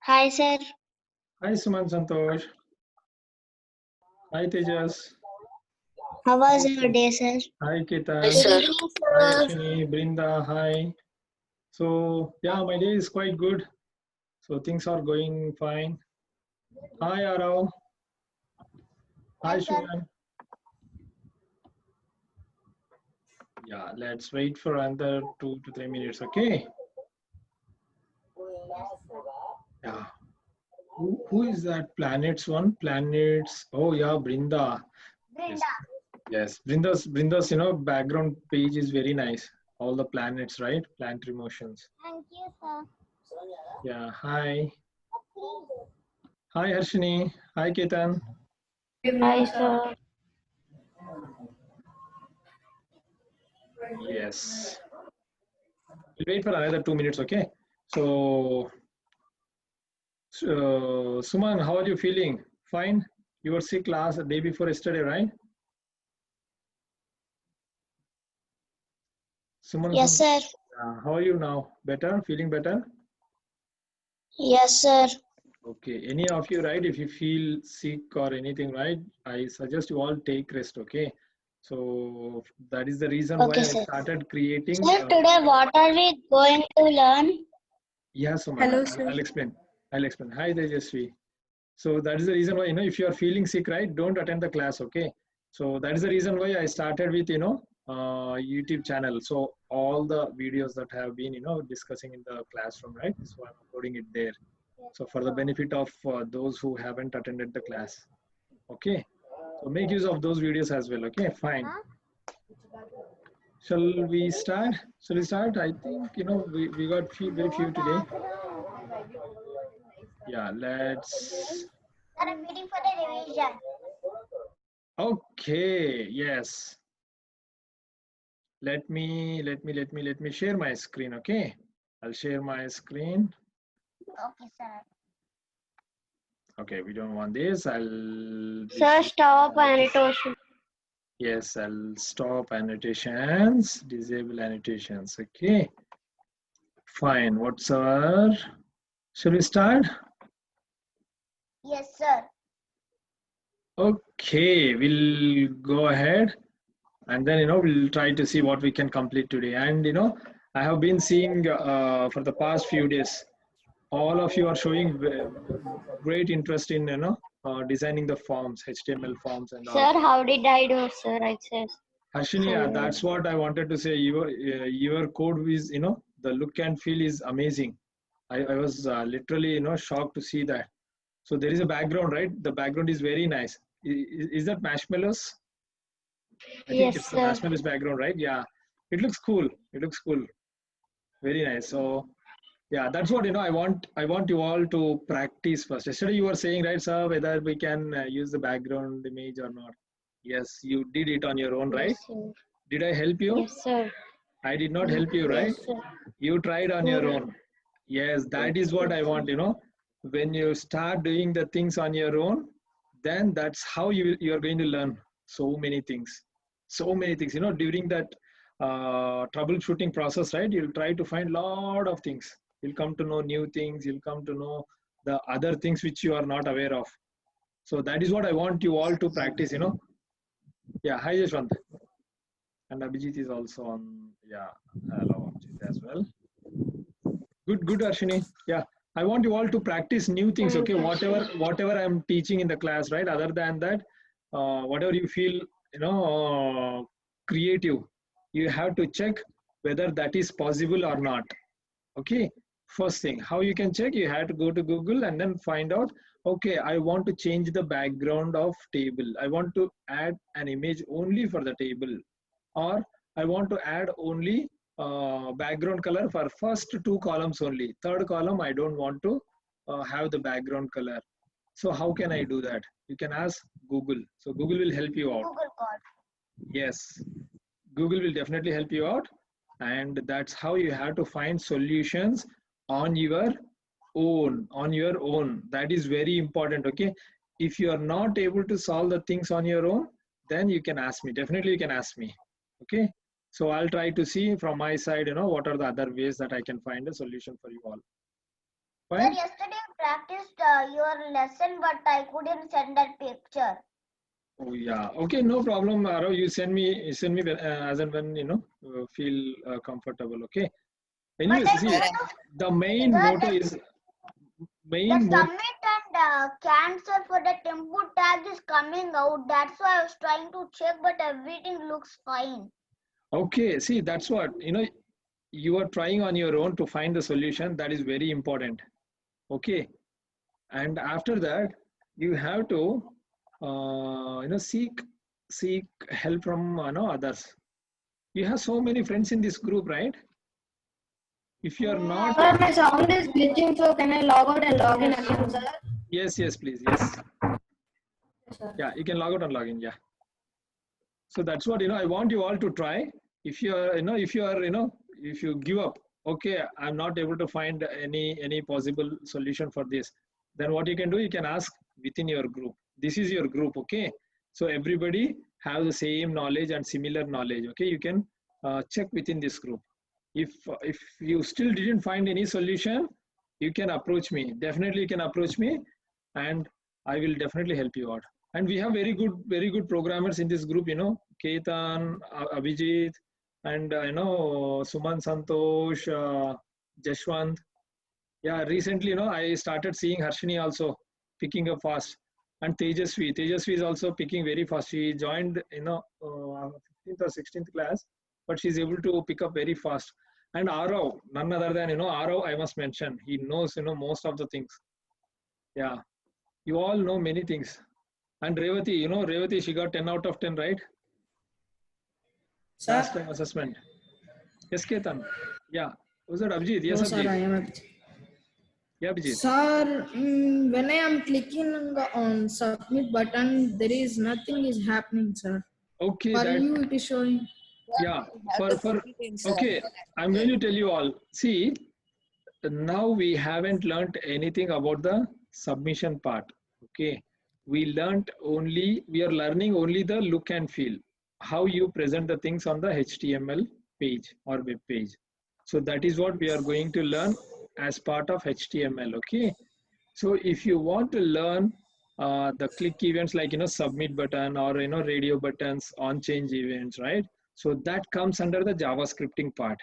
Hi, sir. Hi Suman Santosh. Hi Tejas. How was your day, sir? Hi Ketan. Hi, sir. Hi Ashwini, Brinda. Hi. So yeah, my day is quite good. So things are going fine. Hi Arav. Hi Shuman. Yeah, let's wait for another 2 to 3 minutes. Okay. Yeah. Who is that? Planets one. Planets. Oh yeah, Brinda. Yes. Yes. Brinda's background page is very nice. All the planets, right? Planetary motions. Thank you, sir. Yeah. Hi. Hi Harshini. Hi Ketan. Hi, sir. Yes. We'll wait for another 2 minutes, okay? So, Suman, how are you feeling? Fine? You were sick last day before yesterday, right? Suman, Yes, sir. how are you now? Better? Feeling better? Yes, sir. Okay. Any of you, right? If you feel sick or anything, right? I suggest you all take rest, okay? So that is the reason why Okay, I sir. started creating. Sir, today what are we going to learn? Yeah, Suman, Hello, sir. I'll explain. I'll explain. Hi, Tejasvi. So that is the reason why, if you are feeling sick, right, don't attend the class, okay? So that is the reason why I started with, YouTube channel. So all the videos that have been, discussing in the classroom, right? So I'm uploading it there. So for the benefit of those who haven't attended the class, okay? So make use of those videos as well, okay? Fine. Shall we start? Shall we start? I think, we got very few today. Yeah, let's. Sir, I'm waiting for the revision. Okay, yes. Let me share my screen, okay? I'll share my screen. Okay, sir. Okay, we don't want this. Sir, stop annotation. Yes, I'll stop annotations, disable annotations, okay? Fine, what's our, shall we start? Yes, sir. Okay, we'll go ahead and then, we'll try to see what we can complete today. And, I have been seeing for the past few days, all of you are showing great interest in designing the forms, HTML forms and all. Sir, how did I do, sir? I said. Ashwini, that's what I wanted to say. Your code is, the look and feel is amazing. I was literally, shocked to see that. So there is a background, right? The background is very nice. Is that marshmallows? I think Yes, it's the sir. marshmallows background, right? Yeah, it looks cool. It looks cool. Very nice. So yeah, that's what I want you all to practice first. Yesterday you were saying, right, sir, whether we can use the background image or not. Yes, you did it on your own, right? Yes, sir. Did I help you? Yes, sir. I did not help you, right? Yes, sir. You tried on your own. Yes, that is what I want. When you start doing the things on your own, then that's how you are going to learn so many things. So many things. During that troubleshooting process, right? You'll try to find lot of things. You'll come to know new things. You'll come to know the other things which you are not aware of. So that is what I want you all to practice. Yeah. Hi, Yashwant. And Abhijit is also on. Yeah. Hello, Abhijit as well. Good, Arshini. Yeah. I want you all to practice new things. Thank Okay. you, Whatever I'm teaching in the class, right? Other than that, whatever you feel, creative, you have to check whether that is possible or not. Okay. First thing, how you can check, you have to go to Google and then find out, okay, I want to change the background of table. I want to add an image only for the table, or I want to add only background color for first two columns only. Third column, I don't want to have the background color. So how can I do that? You can ask Google. So Google will help you out. Google call. Yes, Google will definitely help you out. And that's how you have to find solutions on your own. That is very important. Okay. If you are not able to solve the things on your own, then you can ask me. Definitely you can ask me. Okay. So I'll try to see from my side, what are the other ways that I can find a solution for you all. Fine? Sir, yesterday practiced your lesson, but I couldn't send that picture. Oh yeah. Okay, no problem, Arav. You send me as and when feel comfortable. Okay. Anyways, But I see, need the main Sir, motto the- is the submit and cancel for the tempo tag is coming out. That's why I was trying to check, but everything looks fine. Okay. See, that's what you are trying on your own to find the solution. That is very important. Okay. And after that, you have to seek help from others. You have so many friends in this group, right? If you are not, Sir, my sound is glitching, so can I log out and log in again, sir? yes, please, yes. Yes, sir. Yeah, you can log out and log in. Yeah. So that's what I want you all to try. If you are, if you give up, okay, I'm not able to find any possible solution for this. Then what you can do, you can ask within your group. This is your group, okay? So everybody have the same knowledge and similar knowledge, okay? You can check within this group. If you still didn't find any solution, you can approach me. Definitely, you can approach me, and I will definitely help you out. And we have very good programmers in this group. Ketan, Abhijit, and Suman, Santosh, Jashwant. Yeah, recently, I started seeing Harshini also picking up fast, and Tejasvi is also picking very fast. She joined 15th or 16th class, but she's able to pick up very fast. And Arav, none other than Arav, I must mention, he knows most of the things. Yeah, you all know many things. And Revati, she got 10 out of 10, right? Sir? Last time assessment. Yes, Ketan. Yeah. Was that Abhijit? Yes, No, sir, Abhijit. I am Abhijit. Yeah, Abhijit. Sir, when I am clicking on submit button, there is nothing is happening, sir. Okay, For that you, it is showing. yeah. Okay, I'm going to tell you all. See, now we haven't learned anything about the submission part. Okay, we are learning only the look and feel, how you present the things on the HTML page or web page. So that is what we are going to learn as part of HTML. Okay, so if you want to learn the click events like submit button or radio buttons, on change events, right? So that comes under the JavaScripting part.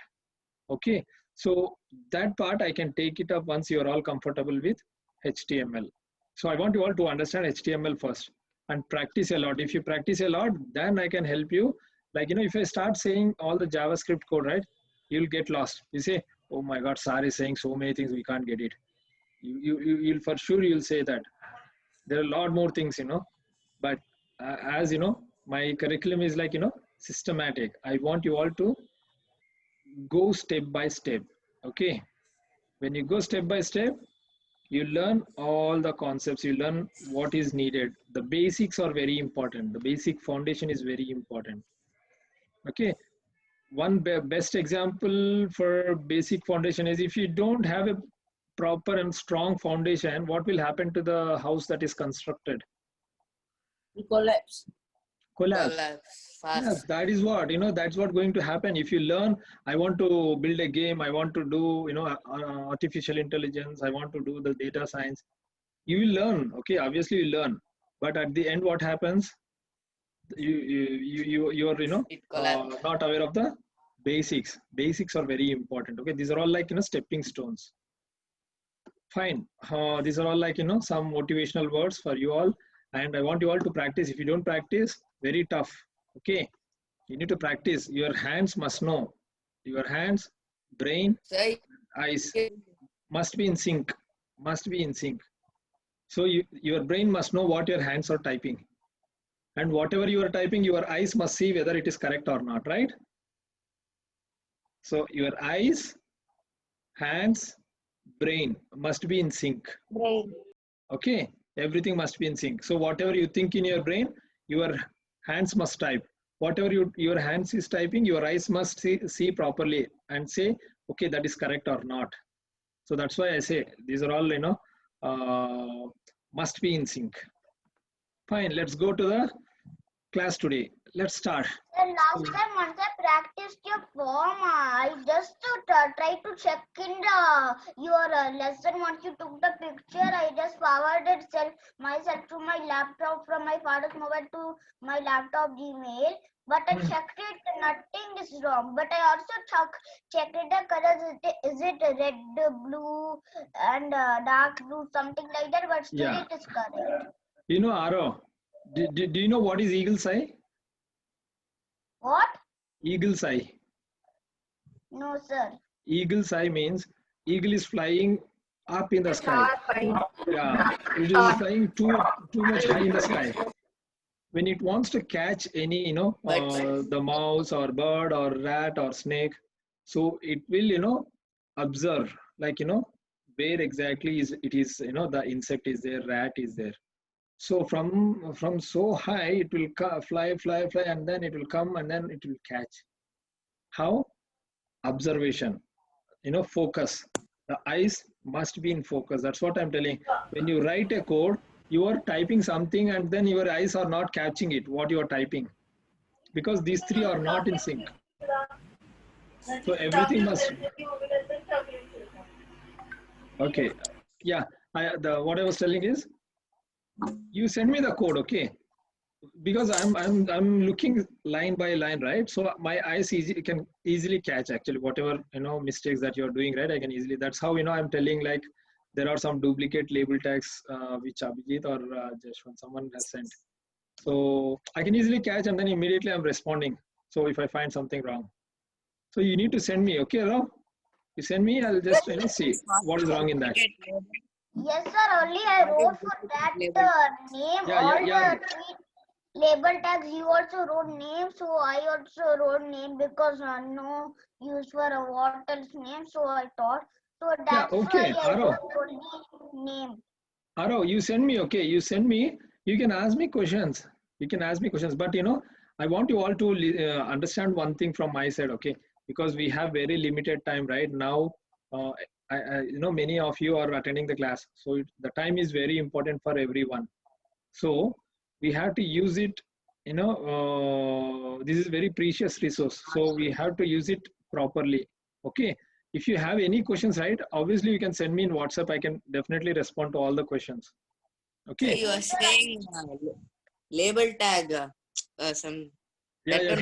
Okay, so that part I can take it up once you are all comfortable with HTML. So I want you all to understand HTML first and practice a lot. If you practice a lot, then I can help you. Like if I start saying all the JavaScript code, right, you'll get lost. You say, oh my God, Sar is saying so many things, we can't get it. You'll for sure you'll say that. There are a lot more things, but as my curriculum is like systematic. I want you all to go step by step. Okay, when you go step by step, you learn all the concepts, you learn what is needed. The basics are very important. The basic foundation is very important. Okay, one best example for basic foundation is, if you don't have a proper and strong foundation, what will happen to the house that is constructed? Collapse. Collapse. Yes, that is what that's what going to happen. If you learn, I want to build a game, I want to do artificial intelligence, I want to do the data science, you will learn. Okay, obviously you learn, but at the end what happens, you're not aware of the basics. Basics are very important. Okay, these are all like stepping stones. Fine. These are all like some motivational words for you all, and I want you all to practice. If you don't practice, very tough. Okay, you need to practice. Your hands must know. Your hands, brain, eyes must be in sync. Must be in sync. So your brain must know what your hands are typing, and whatever you are typing, your eyes must see whether it is correct or not. Right? So your eyes, hands, brain must be in sync. Brain. Okay, everything must be in sync. So whatever you think in your brain, your hands must type. Whatever your hands is typing, your eyes must see properly and say, okay, that is correct or not. So that's why I say these are all must be in sync. Fine, let's go to the class today. let's start. Sir, last time once I practiced your form, I just tried to check in your lesson. Once you took the picture, I just forwarded myself to my laptop from my father's mobile to my laptop Gmail. But I checked it, nothing is wrong. But I also checked the colors. Is it red, blue, and dark blue, something like that? But still, Yeah. it is correct. You know, Aro, do you know what is eagle's eye? What? Eagle's eye. No, sir. Eagle's eye means eagle is flying up in the sky. Yeah, it is flying too much high in the sky. When it wants to catch any, the mouse or bird or rat or snake, so it will, observe, like, where exactly it is, the insect is there, rat is there. So from so high, it will fly, and then it will come and then it will catch. How? Observation, focus. The eyes must be in focus. That's what I'm telling. When you write a code, you are typing something and then your eyes are not catching it, what you are typing. Because these three are not in sync. So everything must. Okay. Yeah. What I was telling is, you send me the code, okay? Because I'm looking line by line, right? So my eyes can easily catch actually whatever mistakes that you're doing, right? I can easily. That's how I'm telling, like, there are some duplicate label tags which Abhijit or Jashwant someone has sent. So I can easily catch and then immediately I'm responding. So if I find something wrong, so you need to send me, okay, Rao? You send me, I'll just see what is wrong in that. Yes, sir. Only I wrote for that name. The three label tags. You also wrote name, so I also wrote name because no use for a what else name. So I thought. So that's okay. why I wrote only name. Aro, you send me, okay? You send me. You can ask me questions. You can ask me questions, but I want you all to understand one thing from my side, okay? Because we have very limited time right now. Many of you are attending the class, so the time is very important for everyone. So we have to use it. This is very precious resource, so we have to use it properly. Okay. If you have any questions, right? Obviously, you can send me in WhatsApp. I can definitely respond to all the questions. Okay. So you are saying label tag some. Yeah.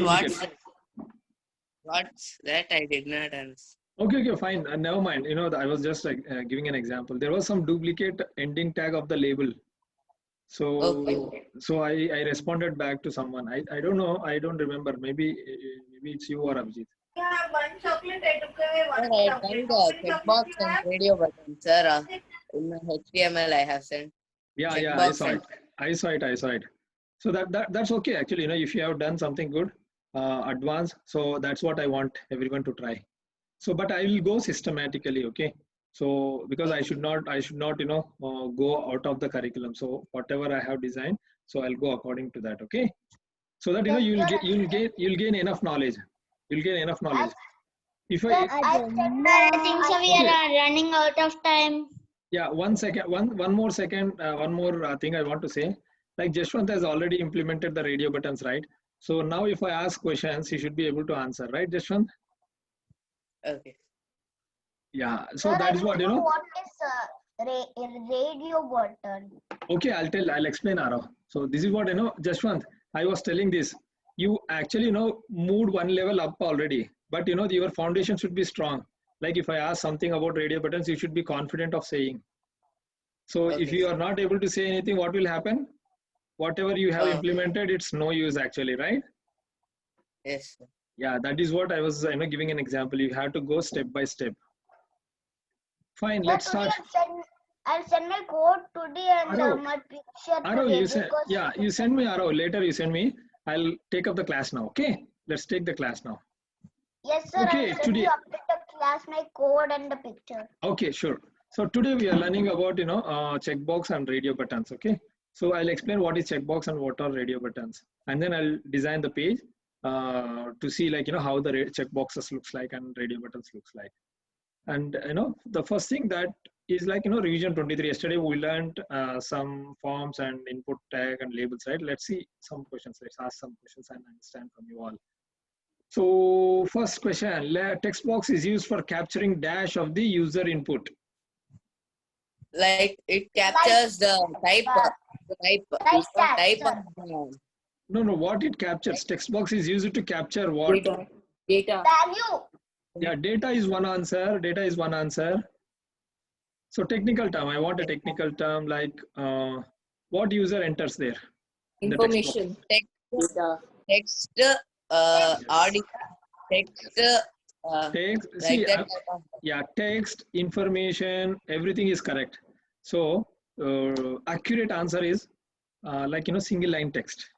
What's that? I did not understand. Okay, fine. Never mind. I was just like giving an example. There was some duplicate ending tag of the label. So I responded back to someone. I don't know. I don't remember. Maybe it's you or Abhijit. Yeah, one chocolate I took away. I sent the checkbox and radio button, sir. In my HTML, I have sent. Yeah, I saw it. So that's okay actually. If you have done something good, advanced. So that's what I want everyone to try. So, but I will go systematically, okay? So because I should not, go out of the curriculum. So whatever I have designed, so I'll go according to that, okay? So that you'll gain enough knowledge. You'll gain enough knowledge. If I think so. We are running out of time. Yeah, one more second. One more thing I want to say. Like Jashwant has already implemented the radio buttons, right? So now if I ask questions, he should be able to answer, right, Jashwant? Okay. Yeah, so that is what What is radio button? Okay, I'll explain, Arav. So this is what Jashwant, I was telling this. You actually moved one level up already, but your foundation should be strong. Like if I ask something about radio buttons, you should be confident of saying. So if you are not able to say anything, what will happen? Whatever you have implemented, it's no use actually, right? Yes, sir. Yeah, that is what I was giving an example. You have to go step by step. Fine, let's start. I'll send my code today and my picture today. You send me, Aro. Later you send me. I'll take up the class now. Okay, let's take the class now. Yes, sir. Okay, I'll send you after the class my code and the picture. Okay, sure. So today we are learning about checkbox and radio buttons. Okay, so I'll explain what is checkbox and what are radio buttons, and then I'll design the page to see how the checkboxes looks like and radio buttons looks like. And the first thing that is like, revision 23. Yesterday we learned some forms and input tag and labels, right? Let's see some questions. Let's ask some questions and understand from you all. So first question, text box is used for capturing dash of the user input. Like it captures the type of No, what it captures? Text box is used to capture what? Data. Value. Yeah, data is one answer. Data is one answer. So technical term, I want a technical term like what user enters there? In the text box? Information. text, Data. audio, text, Text, like see, that type of. yeah, text, information, everything is correct. So accurate answer is like, single line text.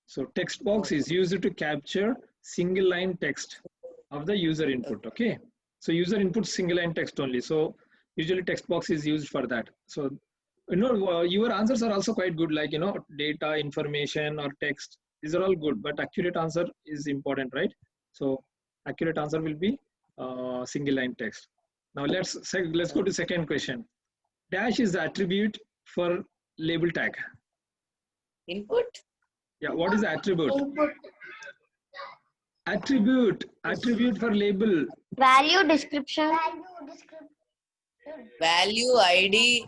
So text box is used to capture single line text of the user input. Okay. So user input single line text only. So usually text box is used for that. So, your answers are also quite good, like, data, information or text. These are all good, but accurate answer is important, right? So accurate answer will be single line text. Now let's go to second question. Dash is the attribute for label tag. Input. Yeah, what is the attribute? Input. Attribute for label. Value description. Value ID.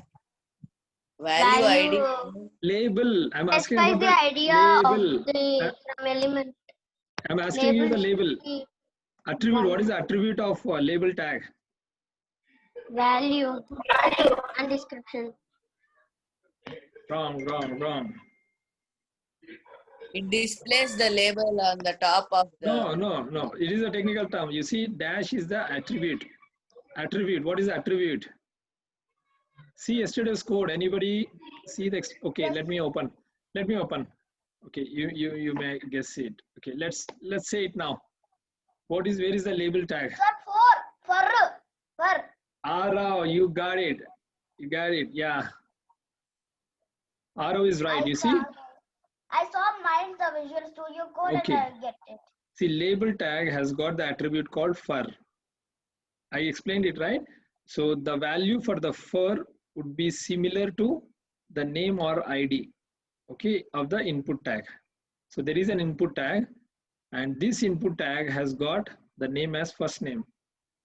Value ID. Label. I'm asking Specify about the the idea label. of the element. I'm asking you the label. Label. Attribute. What is the attribute of label tag? Value and description. Wrong. It displays the label on the top of the. No. It is a technical term. You see, dash is the attribute. Attribute. What is the attribute? See yesterday's code. Anybody see the? Okay, let me open. Okay, you may guess it. Okay, let's say it now. Where is the label tag? Sir, for. Arrow, you got it. Yeah. Arrow is right. You see? I saw mine the Visual Studio Code Okay. and I get it. See, label tag has got the attribute called fur. I explained it, right? So the value for the fur would be similar to the name or ID, okay, of the input tag. So there is an input tag, and this input tag has got the name as first name,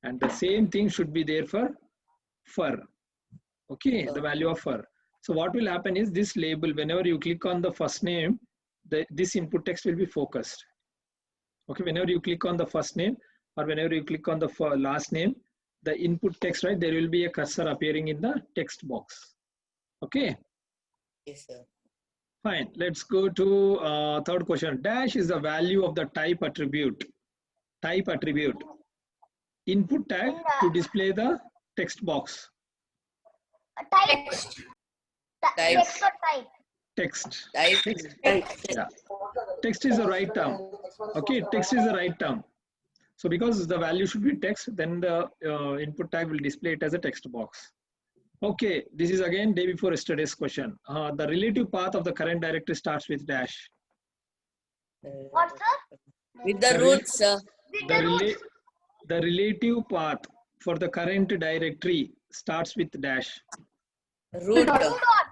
and the same thing should be there for fur, okay, the value of fur. So what will happen is this label, whenever you click on the first name, this input text will be focused. Okay, whenever you click on the first name or whenever you click on the last name, the input text, right, there will be a cursor appearing in the text box. Okay. Yes, sir. Fine. Let's go to third question. Dash is the value of the type attribute. Type attribute. Input tag to display the text box. Text. Text or type? Text. Type. Yeah. Text is the right term. Okay, text is the right term. So because the value should be text, then the input tag will display it as a text box. Okay, this is again day before yesterday's question. The relative path of the current directory starts with dash. What, sir? With the roots, sir. The relative path for the current directory starts with dash. Root.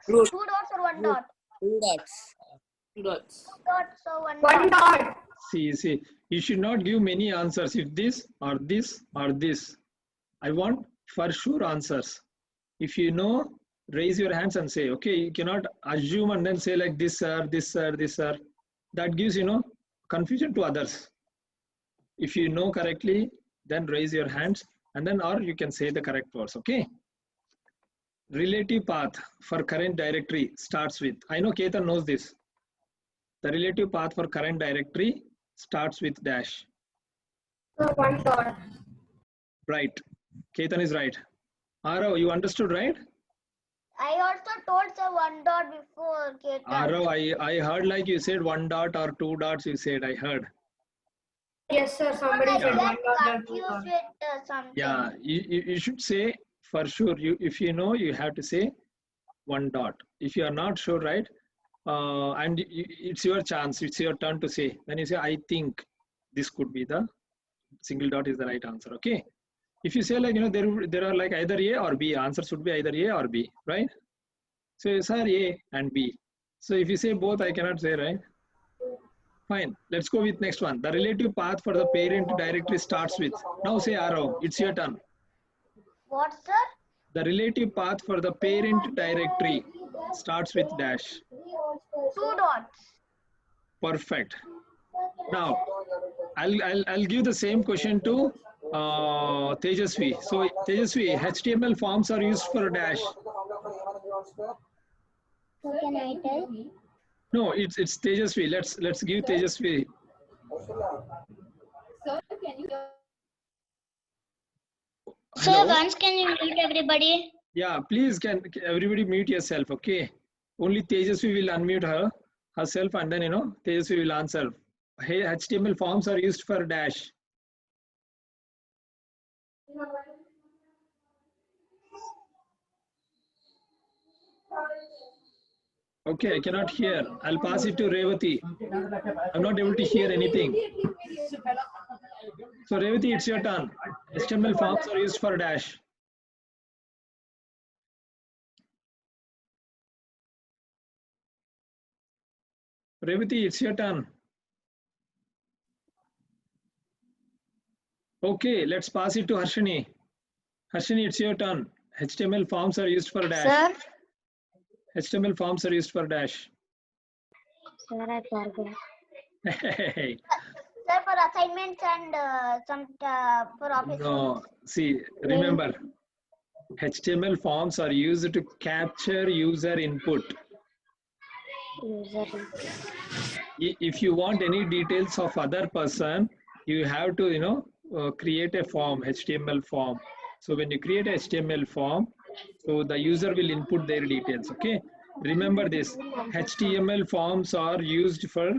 Two dots or one dot? Two dots. Two dots. Dots or one dot. See, you should not give many answers. If this or this or this, I want for sure answers. If you know, raise your hands and say, okay, you cannot assume and then say like this, sir, this, sir, this, sir. That gives, confusion to others. If you know correctly, then raise your hands and then, or you can say the correct words, okay? Relative path for current directory starts with, I know Ketan knows this. The relative path for current directory starts with dash. One dot. Right. Ketan is right. Arav, you understood, right? I also told sir one dot before. Ketan. Arav, I heard like you said one dot or two dots, you said, I heard. Yes, sir. Somebody I said get one dot and two confused dot. with something. Yeah, you should say for sure. If you know, you have to say one dot. If you are not sure, right? And it's your chance, it's your turn to say. When you say, I think this could be the single dot is the right answer, okay? If you say like, there are like either A or B, answer should be either A or B, right? So sir, A and B. So if you say both, I cannot say, right? Fine. Let's go with next one. The relative path for the parent directory starts with. Now say arrow. It's your turn. What, sir? The relative path for the parent directory starts with dash. 2 dots. Perfect. Now, I'll give the same question to Tejasvi. So Tejasvi, HTML forms are used for dash. So can I tell? No, it's Tejasvi. Let's give Tejasvi. Sir, Hello? once can you mute everybody? Yeah, please can everybody mute yourself, okay? Only Tejasvi will unmute herself, and then Tejasvi will answer. Hey, HTML forms are used for dash. Okay, I cannot hear. I'll pass it to Revati. I'm not able to hear anything. So Revati, it's your turn. HTML forms are used for dash. Revati, it's your turn. Okay, let's pass it to Harshini. Harshini, it's your turn. HTML forms are used for dash. Sir? HTML forms are used for dash. Sir, I forgot. Hey. Sir, for assignments and for office. No, see, remember, HTML forms are used to capture user input. If you want any details of other person, you have to, create a form, HTML form. So when you create a HTML form, so the user will input their details, okay? Remember this, HTML forms are used for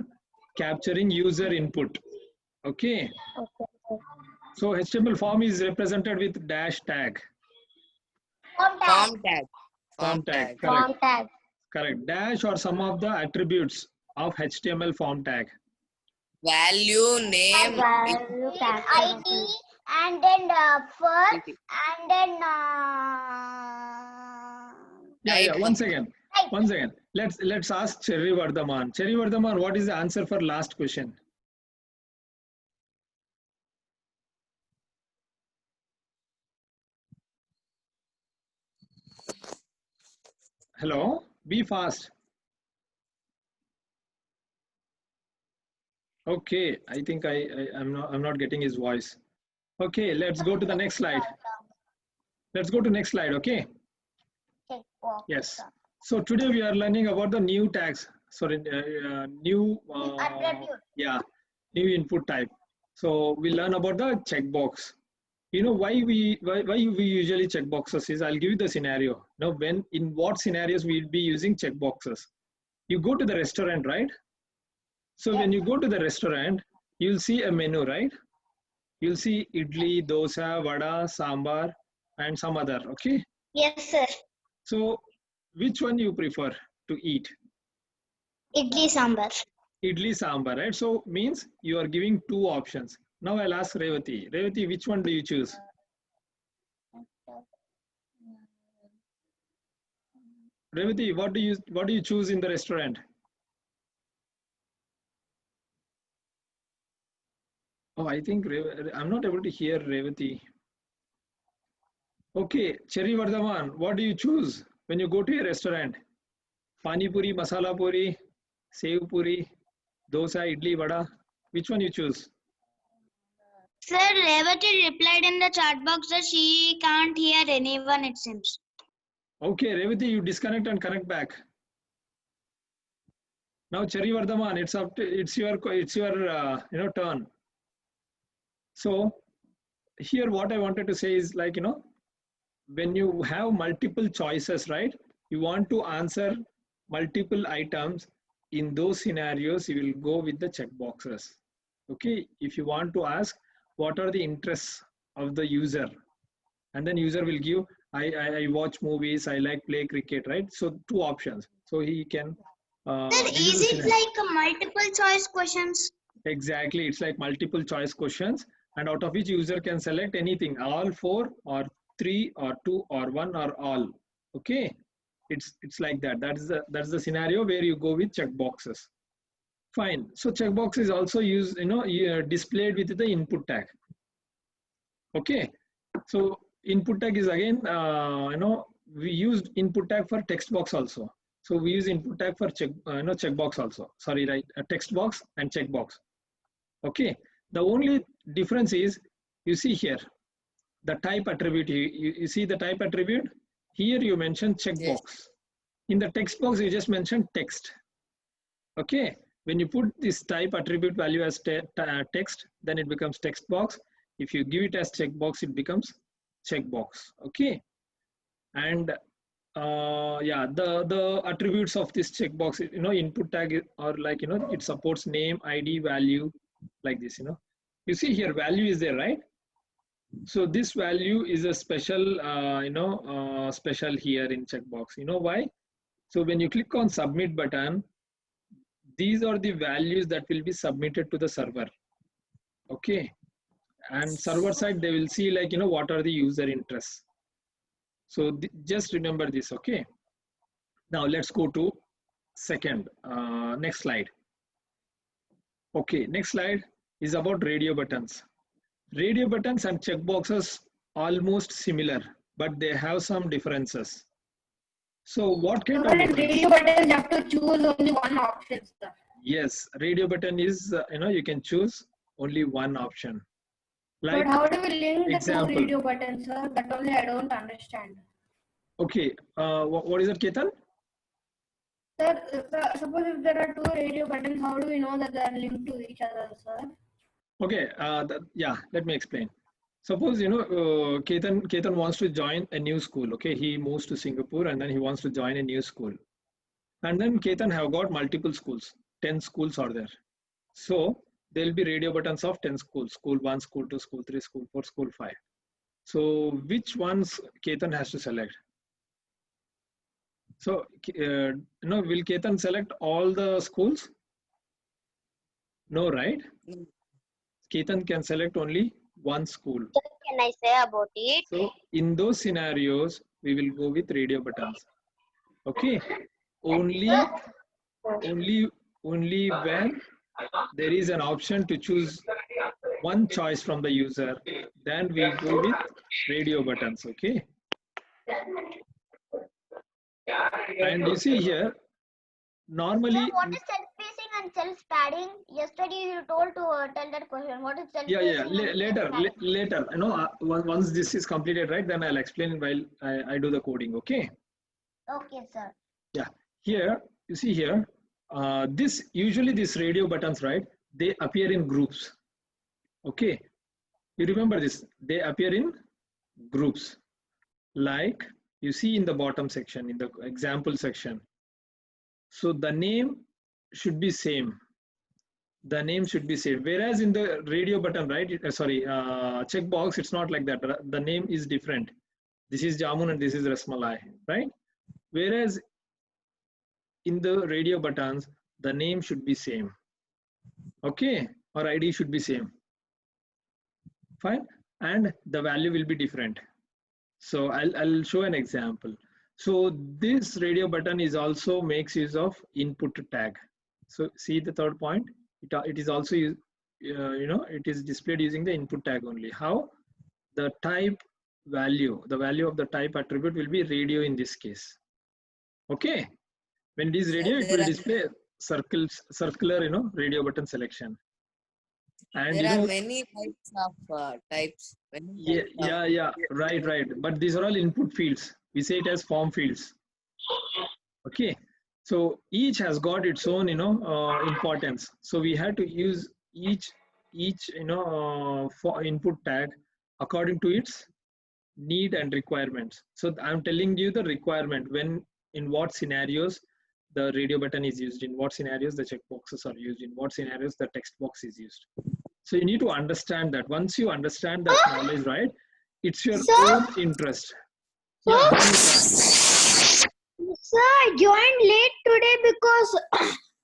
capturing user input, okay? So HTML form is represented with dash tag. Form tag. Form tag, Form correct. tag. Correct. Dash or some of the attributes of HTML form tag. Value, name, Value tag. ID and then first and then Yeah. One second. Let's ask Cherry Vardhaman. Cherry Vardhaman, what is the answer for last question? Hello. Be fast. Okay. I think I'm not getting his voice. Okay. Let's go to the next slide. Let's go to next slide. Okay. Yes. So today we are learning about the new tags. Sorry, new new input type. So we learn about the checkbox. Why we usually check boxes is, I'll give you the scenario. Now, in what scenarios we'll be using checkboxes? You go to the restaurant, right? So when you go to the restaurant, you'll see a menu, right? You'll see idli, dosa, vada, sambar, and some other. Okay. Yes, sir. So which one you prefer to eat? Idli sambar. Idli sambar, right? So means you are giving two options. Now I'll ask Revati. Revati, which one do you choose? Revati, what do you choose in the restaurant? Oh, I think I'm not able to hear Revati. Okay, Cherry Vardhaman, what do you choose when you go to a restaurant? Pani puri, masala puri, sev puri, dosa, idli, vada. Which one you choose? Sir, Revati replied in the chat box that she can't hear anyone, it seems. Okay, Revati, you disconnect and connect back. Now, Cherry Vardhaman, it's your turn. So here, what I wanted to say is like, when you have multiple choices, right? You want to answer multiple items. In those scenarios, you will go with the checkboxes. Okay, if you want to ask what are the interests of the user, and then user will give, I watch movies, I like play cricket, right? So two options. So he can. Sir, is it like a multiple choice questions? Exactly, it's like multiple choice questions. and out of which user can select anything, all 4 or 3 or 2 or 1 or all. Okay, it's like that. That's the scenario where you go with checkboxes. Fine. So checkbox is also used, displayed with the input tag. Okay, so input tag is again, we used input tag for text box also. So we use input tag for checkbox also. Sorry, right? A text box and checkbox. Okay. The only difference is, you see here, the type attribute. You see the type attribute here. You mentioned checkbox. Yes. In the text box, you just mentioned text. Okay. When you put this type attribute value as text, then it becomes text box. If you give it as checkbox, it becomes checkbox. Okay. And yeah, the attributes of this checkbox, input tag or like, it supports name, ID, value, like this, You see here, value is there, right? So this value is a special, special here in checkbox. You know why? So when you click on submit button, these are the values that will be submitted to the server. Okay. And server side, they will see like, what are the user interests. So just remember this. Okay. Now let's go to next slide. Okay. Next slide is about radio buttons. Radio buttons and checkboxes almost similar, but they have some differences. So what kind of radio buttons you have to choose only one option, sir. Yes, radio button is, you can choose only one option. Like, but how do we link the example. two radio buttons, sir? That only I don't understand. Okay, what is it, Ketan? Sir, suppose if there are two radio buttons, how do we know that they are linked to each other, sir? Okay, yeah, let me explain. Suppose, Ketan wants to join a new school. Okay, he moves to Singapore and then he wants to join a new school. And then Ketan have got multiple schools. 10 schools are there. So there will be radio buttons of 10 schools. School 1, school 2, school 3, school 4, school 5. So which ones Ketan has to select? So, will Ketan select all the schools? No, right? Ketan can select only one school. What can I say about it? So in those scenarios, we will go with radio buttons. Okay. Only when there is an option to choose one choice from the user, then we go with radio buttons. Okay. And you see here, normally. So what is self-pacing and self-padding? Yesterday you told to tell that question. What is self-pacing? Yeah. Later. Once this is completed, right? Then I'll explain while I do the coding. Okay. Okay, sir. Yeah. Here you see here. Usually these radio buttons, right? They appear in groups. Okay. You remember this? They appear in groups. Like you see in the bottom section, in the example section. So the name should be same. The name should be same. Whereas in the radio button, right? Checkbox, it's not like that. The name is different. This is Jamun and this is Rasmalai, right? Whereas in the radio buttons, the name should be same. Okay, or ID should be same. Fine, and the value will be different. So I'll show an example. So this radio button is also makes use of input tag. So see the third point. It is also it is displayed using the input tag only. How? The type value, the value of the type attribute will be radio in this case. Okay. When it is radio, it will display circular, radio button selection. And there are many types of types. Yeah, right. But these are all input fields. We say it as form fields. Okay. So each has got its own, importance. So we had to use each for input tag according to its need and requirements. So I'm telling you the requirement in what scenarios the radio button is used, in what scenarios the checkboxes are used, in what scenarios the text box is used. So you need to understand that. Once you understand that knowledge, right, it's your own interest. Yeah, Sir, I joined late today because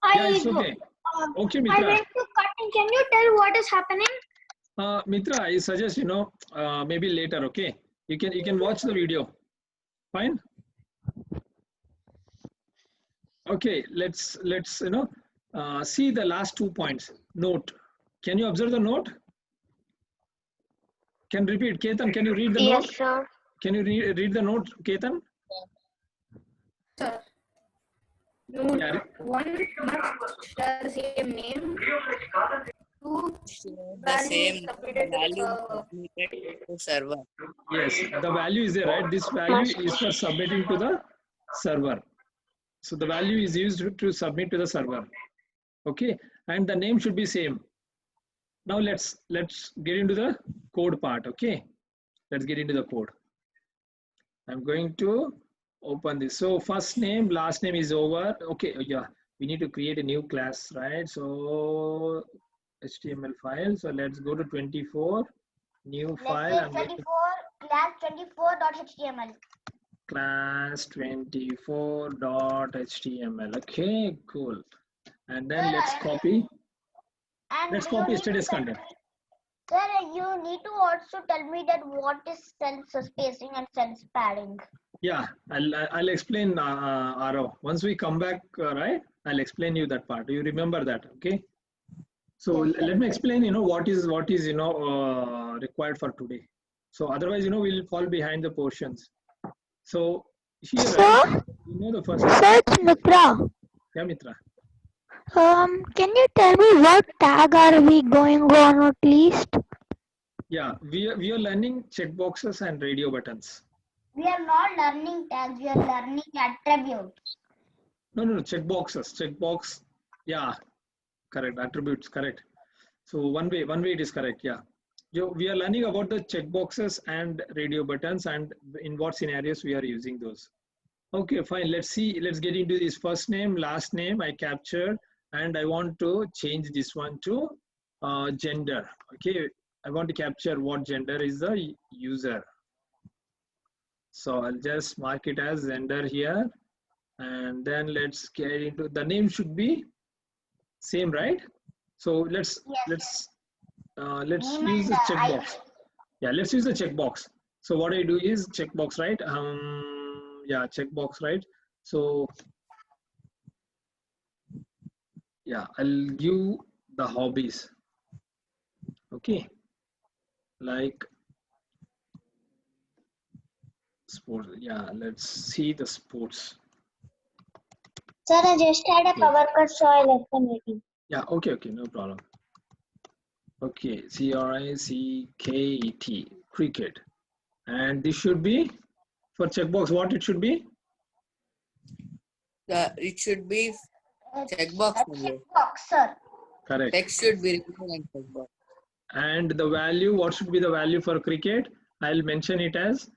it's okay. Okay, Mitra. I went to cutting. Can you tell what is happening? Mitra, I suggest maybe later. Okay, you can watch the video. Fine. Okay, let's see the last 2 points. Note. Can you observe the note? Can repeat, Ketan? Can you read the note? Yes, sir. Can you read the note, Ketan? Sir. Note Yeah. 1 must share the same name. 2 The same submitted to value the submitted to server. Yes, the value is there, right? This value is for submitting to the server. So the value is used to submit to the server. Okay, and the name should be same. Now let's get into the code part. Okay, let's get into the code. I'm going to open this. So first name, last name is over. Okay, yeah, we need to create a new class, right? So HTML file. So let's go to 24, new file. Let's say 24 class 24.html. Class 24.html. Okay, cool. And then let's copy. And Let's you copy need yesterday's to tell- content. Sir, you need to also tell me that what is self-spacing and self-padding. Yeah, I'll explain, Arav. Once we come back, right? I'll explain you that part. You remember that, okay? So Yes, sir. let me explain. What is required for today. So otherwise, we'll fall behind the portions. So here, right, the first. Sir, it's Mitra. Yeah, Mitra. Can you tell me what tag are we going on at least? Yeah, we are learning checkboxes and radio buttons. We are not learning tags, we are learning attributes. No, checkboxes. Checkbox. Yeah, correct. Attributes, correct. So one way it is correct. Yeah. We are learning about the checkboxes and radio buttons and in what scenarios we are using those. Okay, fine. Let's get into this first name, last name I captured, and I want to change this one to gender. Okay, I want to capture what gender is the user. So I'll just mark it as gender here, and then let's get into the name should be same, right? So let's Name use the and checkbox. Yeah, let's use the checkbox. So what I do is checkbox, right? Yeah, checkbox, right? So yeah, I'll give the hobbies. Okay, like sports. Yeah, let's see the sports. Sir, I just had a power cut, so I left the meeting. Yeah, okay, no problem. Okay, CRICKET, cricket. And this should be, for checkbox, what it should be? It should be checkbox only. Checkbox, sir. Correct. Text should be written in checkbox. And the value, what should be the value for cricket? I'll mention it as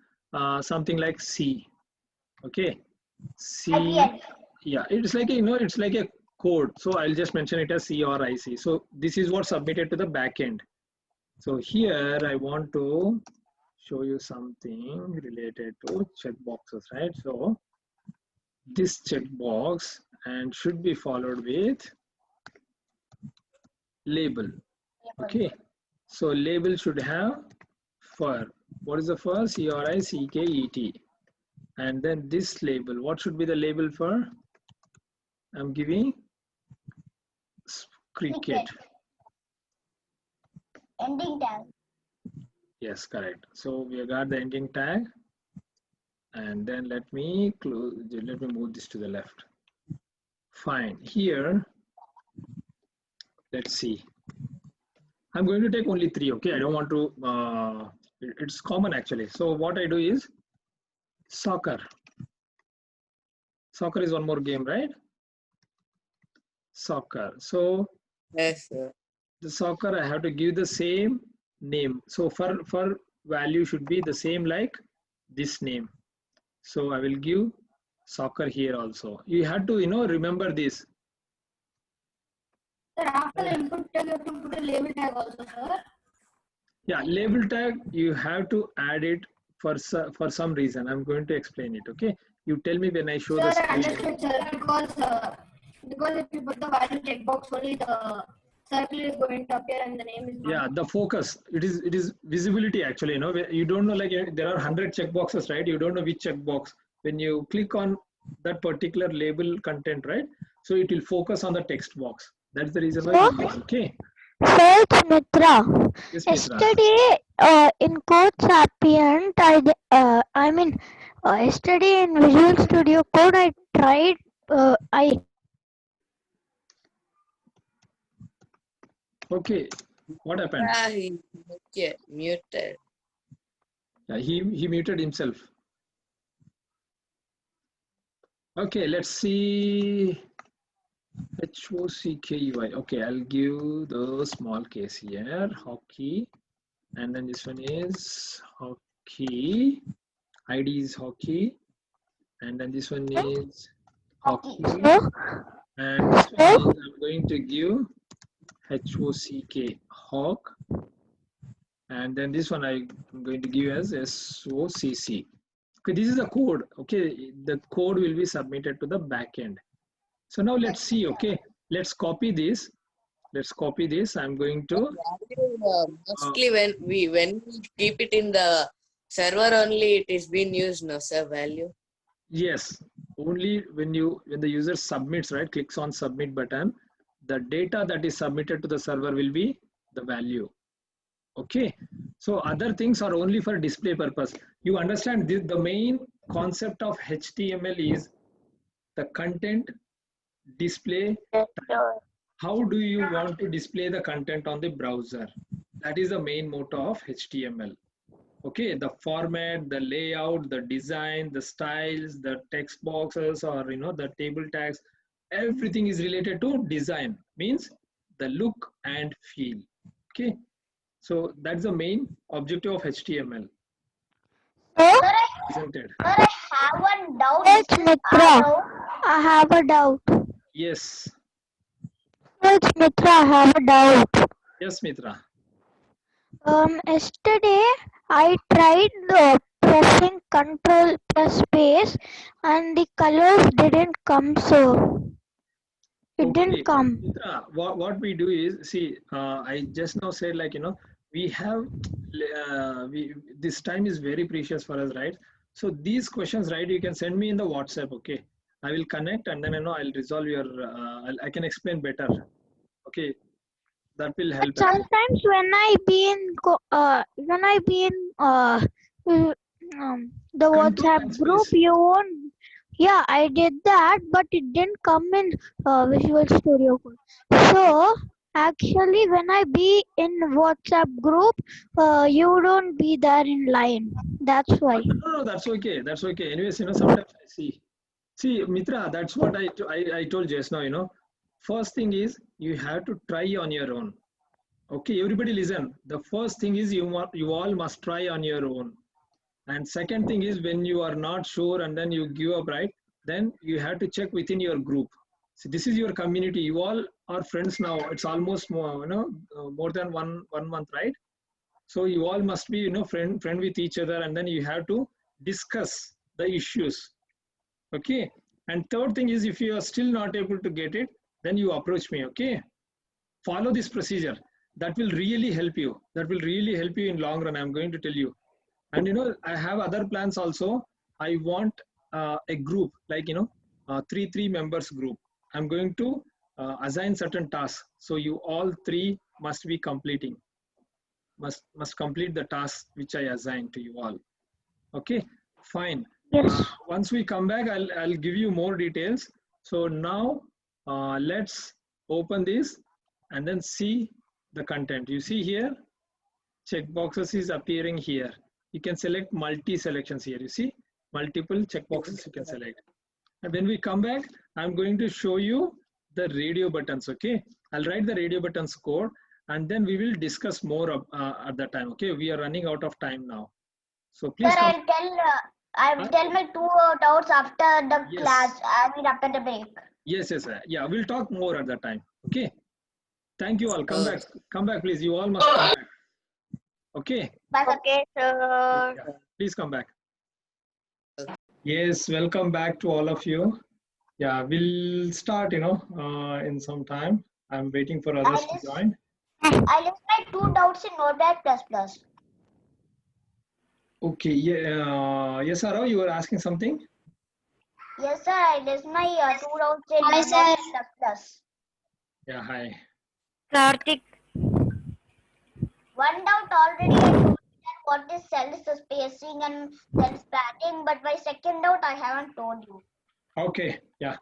something like C. Okay, C. IPL. Yeah, it's like it's like a code. So I'll just mention it as C or IC. So this is what submitted to the backend. So here I want to show you something related to checkboxes, right? So this checkbox and should be followed with label. Okay, so label should have for. What is the for? CRICKET. And then this label, what should be the label for? I'm giving cricket. Ending tag. Yes, correct. So we got the ending tag. And then let me move this to the left. Fine. Here, let's see. I'm going to take only 3. Okay, I don't want to. It's common actually. So what I do is soccer. Soccer is one more game, right? Soccer. So Yes, sir. the soccer, I have to give the same name. So for value should be the same like this name. So I will give soccer here also. You have to remember this. Sir, after the input tag, you have to put a label tag also, sir. Yeah, label tag you have to add it for some reason. I'm going to explain it. Okay, you tell me when I show the Sir, I screen. understood, sir, because if you put the value checkbox only, the circle is going to appear and the name is not. Yeah, the focus. It is visibility actually. You know, you don't know, like there are 100 checkboxes, right? You don't know which checkbox. When you click on that particular label content, right? So it will focus on the text box. That's the reason why. Okay. So it's Mitra. Yes, Mitra. Yesterday, in Code Sapient, yesterday in Visual Studio Code, I tried. Okay. What happened? Ah, he muted. Yeah, he muted himself. Okay, let's see. HOCKEY. Okay, I'll give the small case here. Hockey. And then this one is hockey. ID is hockey. And then this one is hockey. So, And this one is, I'm going to give HOCK, hawk. And then this one I'm going to give as SOCC. Okay, this is a code. Okay, the code will be submitted to the backend. So now let's see. Okay, let's copy this. I'm going to Mostly when we keep it in the server only, it is being used, no sir, value. yes, only when the user submits, right, clicks on submit button, the data that is submitted to the server will be the value. Okay, so other things are only for display purpose. You understand this, the main concept of HTML is the content display. How do you want to display the content on the browser? That is the main motto of HTML. Okay, the format, the layout, the design, the styles, the text boxes, or the table tags, everything is related to design, means the look and feel. Okay, so that's the main objective of HTML. Isn't it? Sir, I have one doubt. it's Mitra. I have a doubt. Yes. It's Mitra. I have a doubt. Yes, Mitra. Yesterday I tried pressing Control plus space, and the colors didn't come. So it didn't come. Mitra, what we do is, see, I just now said, like, we have this time is very precious for us, right? So these questions, right, you can send me in the WhatsApp. Okay, I will connect, and then I'll resolve your I can explain better. Okay, that will help. Sometimes when I be in the WhatsApp group, you won't. Yeah, I did that, but it didn't come in Visual Studio Code. So actually, when I be in WhatsApp group, you don't be there in line. That's why. No, that's okay. That's okay. Anyways, sometimes I see, Mitra, that's what I told just now. First thing is you have to try on your own. Okay, everybody listen. The first thing is you all must try on your own. And second thing is, when you are not sure and then you give up, right, then you have to check within your group. So this is your community. You all are friends now. It's almost more than one month, right? So you all must be friend with each other, and then you have to discuss the issues. Okay. And third thing is, if you are still not able to get it, then you approach me. Okay. Follow this procedure. That will really help you. That will really help you in long run. I'm going to tell you. And I have other plans also. I want a group, like 3 members group. I'm going to assign certain tasks. So you all 3 must be completing. Must complete the tasks which I assigned to you all. Okay, fine. Yes. Once we come back, I'll give you more details. So now let's open this and then see the content. You see here, checkboxes is appearing here. You can select multi-selections here. You see, multiple checkboxes you can select. And when we come back, I'm going to show you the radio buttons. Okay, I'll write the radio buttons code, and then we will discuss more at that time. Okay, we are running out of time now. So please. Sir, I'll tell my 2 doubts after the class. I mean, after the break. Yes. Yeah, we'll talk more at that time. Okay. Thank you all. Come back. Come back, please. You all must come back. Okay. Okay, sir. Yeah, please come back. Yes, welcome back to all of you. Yeah, we'll start, in some time. I'm waiting for others to list- join. I list my 2 doubts in Notepad++. Okay, yeah, yes, Arav, you were asking something? Yes, sir. I list my 2 doubts in Hi, sir. Notepad++. Yeah, hi. Karthik. One doubt already I told you that what is self-spacing and self-padding, but my second doubt I haven't told you. Okay, yeah.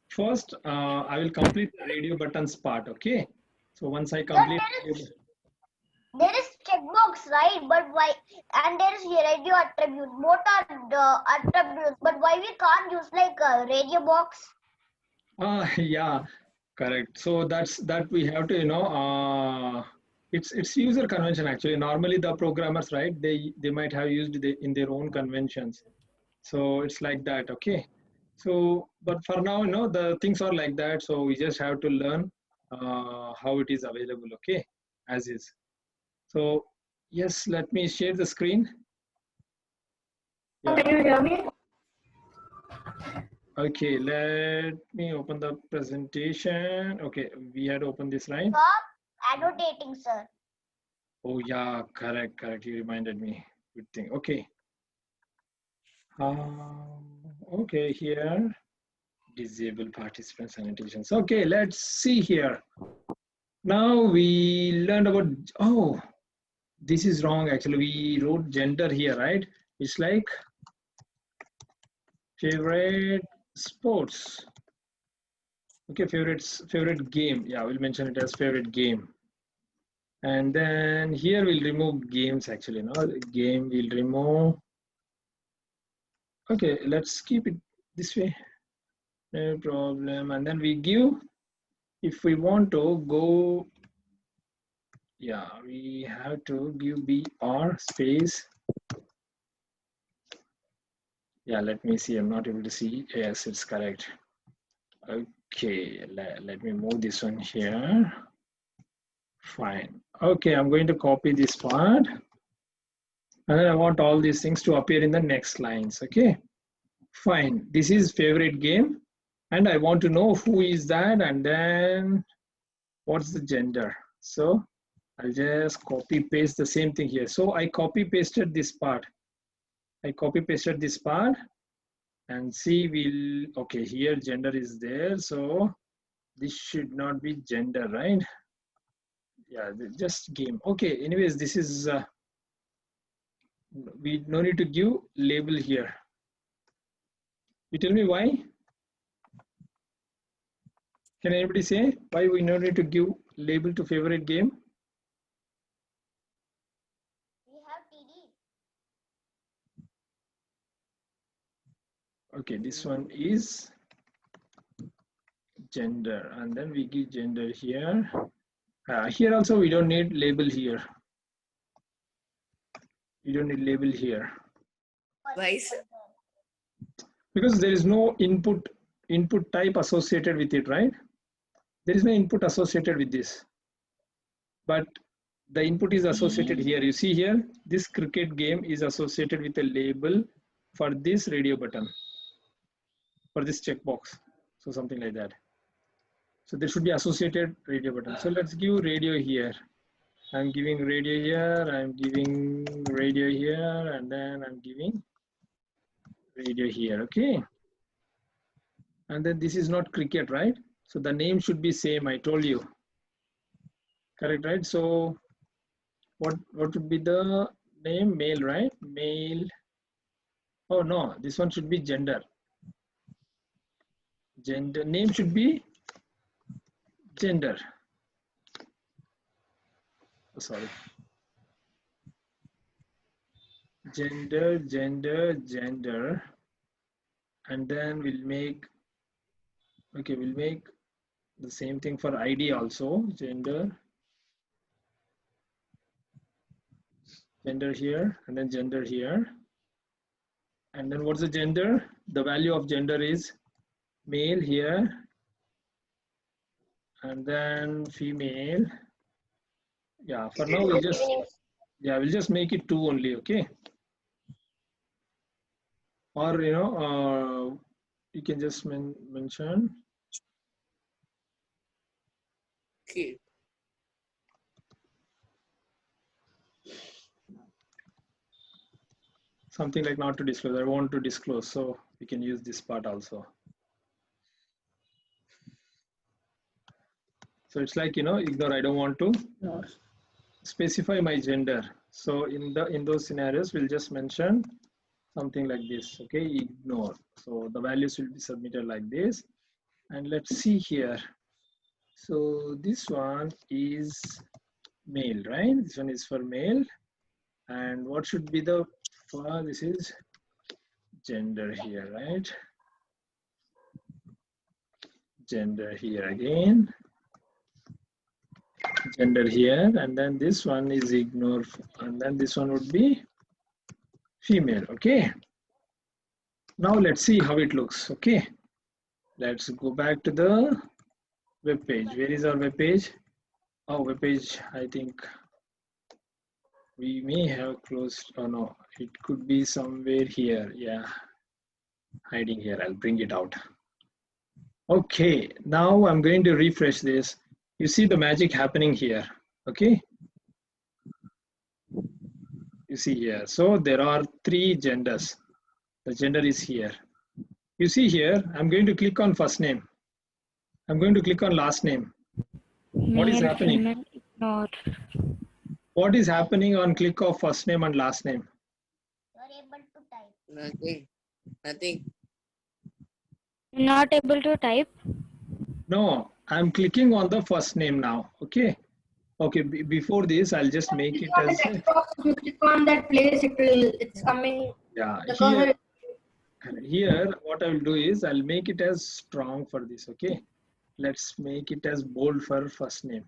First, I will complete the radio buttons part, okay? So once I complete, There is checkbox, right? But why? And there is radio attribute. Both are the attributes. But why we can't use like a radio box? yeah, correct. So that we have to, it's user convention actually. Normally the programmers, right? They might have used in their own conventions. So it's like that, okay? So, but for now, the things are like that. So we just have to learn how it is available, okay? As is. So yes, let me share the screen. Yeah. Can you hear me? Okay, let me open the presentation. Okay, we had opened this, right? Stop annotating, sir. Oh yeah, correct. You reminded me. Good thing. Okay. Okay, here, disable participants annotations. Okay, let's see here. Now we learned about, oh, this is wrong actually. We wrote gender here, right? It's like favorite sports. Okay, favorite game. Yeah, we'll mention it as favorite game. And then here we'll remove games actually. No, game we'll remove. Okay, let's keep it this way. No problem. And then we give, if we want to go, yeah, we have to give BR space. Yeah, let me see. I'm not able to see. Yes, it's correct. Okay, let me move this one here. Fine. Okay, I'm going to copy this part. And then I want all these things to appear in the next lines. Okay, fine. This is favorite game. And I want to know who is that and then what's the gender. So I'll just copy paste the same thing here. So I copy pasted this part. And see, okay, here gender is there. So this should not be gender, right? Yeah, just game. Okay, anyways, this is, we no need to give label here. You tell me why? Can anybody say why we no need to give label to favorite game? We have TD. Okay, this one is gender, and then we give gender here. Here also we don't need label here. You don't need label here Why, sir? because there is no input type associated with it, right? There is no input associated with this, but the input is associated here. You see here, this cricket game is associated with a label for this radio button, for this checkbox. So something like that. So there should be associated radio button. So let's give radio here. I'm giving radio here, I'm giving radio here, and then I'm giving radio here, okay? And then this is not cricket, right? So the name should be same, I told you. Correct, right? So what would be the name? Male, right? Male. Oh no, this one should be gender. Gender name should be gender. Oh, sorry. Gender, and then we'll make, okay, we'll make the same thing for ID also. Gender here, and then gender here. And then what's the gender? The value of gender is male here, and then female. Yeah, for now we'll just make it 2 only, okay? Or you can just mention Okay. Something like not to disclose. I want to disclose, so we can use this part also. So it's like, ignore. I don't want to specify my gender. So in those scenarios, we'll just mention something like this. Okay, ignore. So the values will be submitted like this. And let's see here. So this one is male, right? This one is for male. And what should be the this is gender here, right? Gender here again. Gender here, and then this one is ignore, and then this one would be female. Okay. Now let's see how it looks. Okay. Let's go back to the web page. Where is our web page? Oh, web page. I think we may have closed. Oh no, it could be somewhere here. Yeah, hiding here. I'll bring it out. Okay, now I'm going to refresh this. You see the magic happening here. Okay, you see here. So there are 3 genders. The gender is here. You see here, I'm going to click on first name. I'm going to click on last name. What is happening? Ignore. What is happening on click of first name and last name? You're able to type. Nothing. Nothing. Not able to type. No, I'm clicking on the first name now. Okay. Okay, before this, I'll just make it On the as, text box, if you click on that place, it's coming. yeah, The cursor here, what I will do is I'll make it as strong for this. Okay. Let's make it as bold for first name.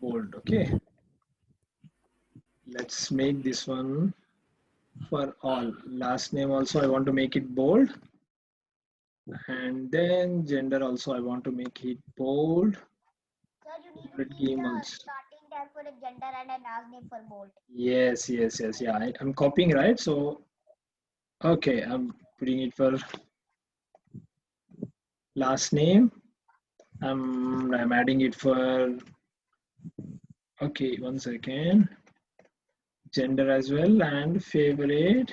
Bold. Okay. Let's make this one for all. Last name also I want to make it bold. And then gender also I want to make it bold. Sir, you need Red to keep game the also. starting tag for a gender and a last name for bold. Yes. Yeah, I'm copying, right? So, okay, I'm putting it for last name. I'm adding it for, okay, 1 second. Gender as well and favorite.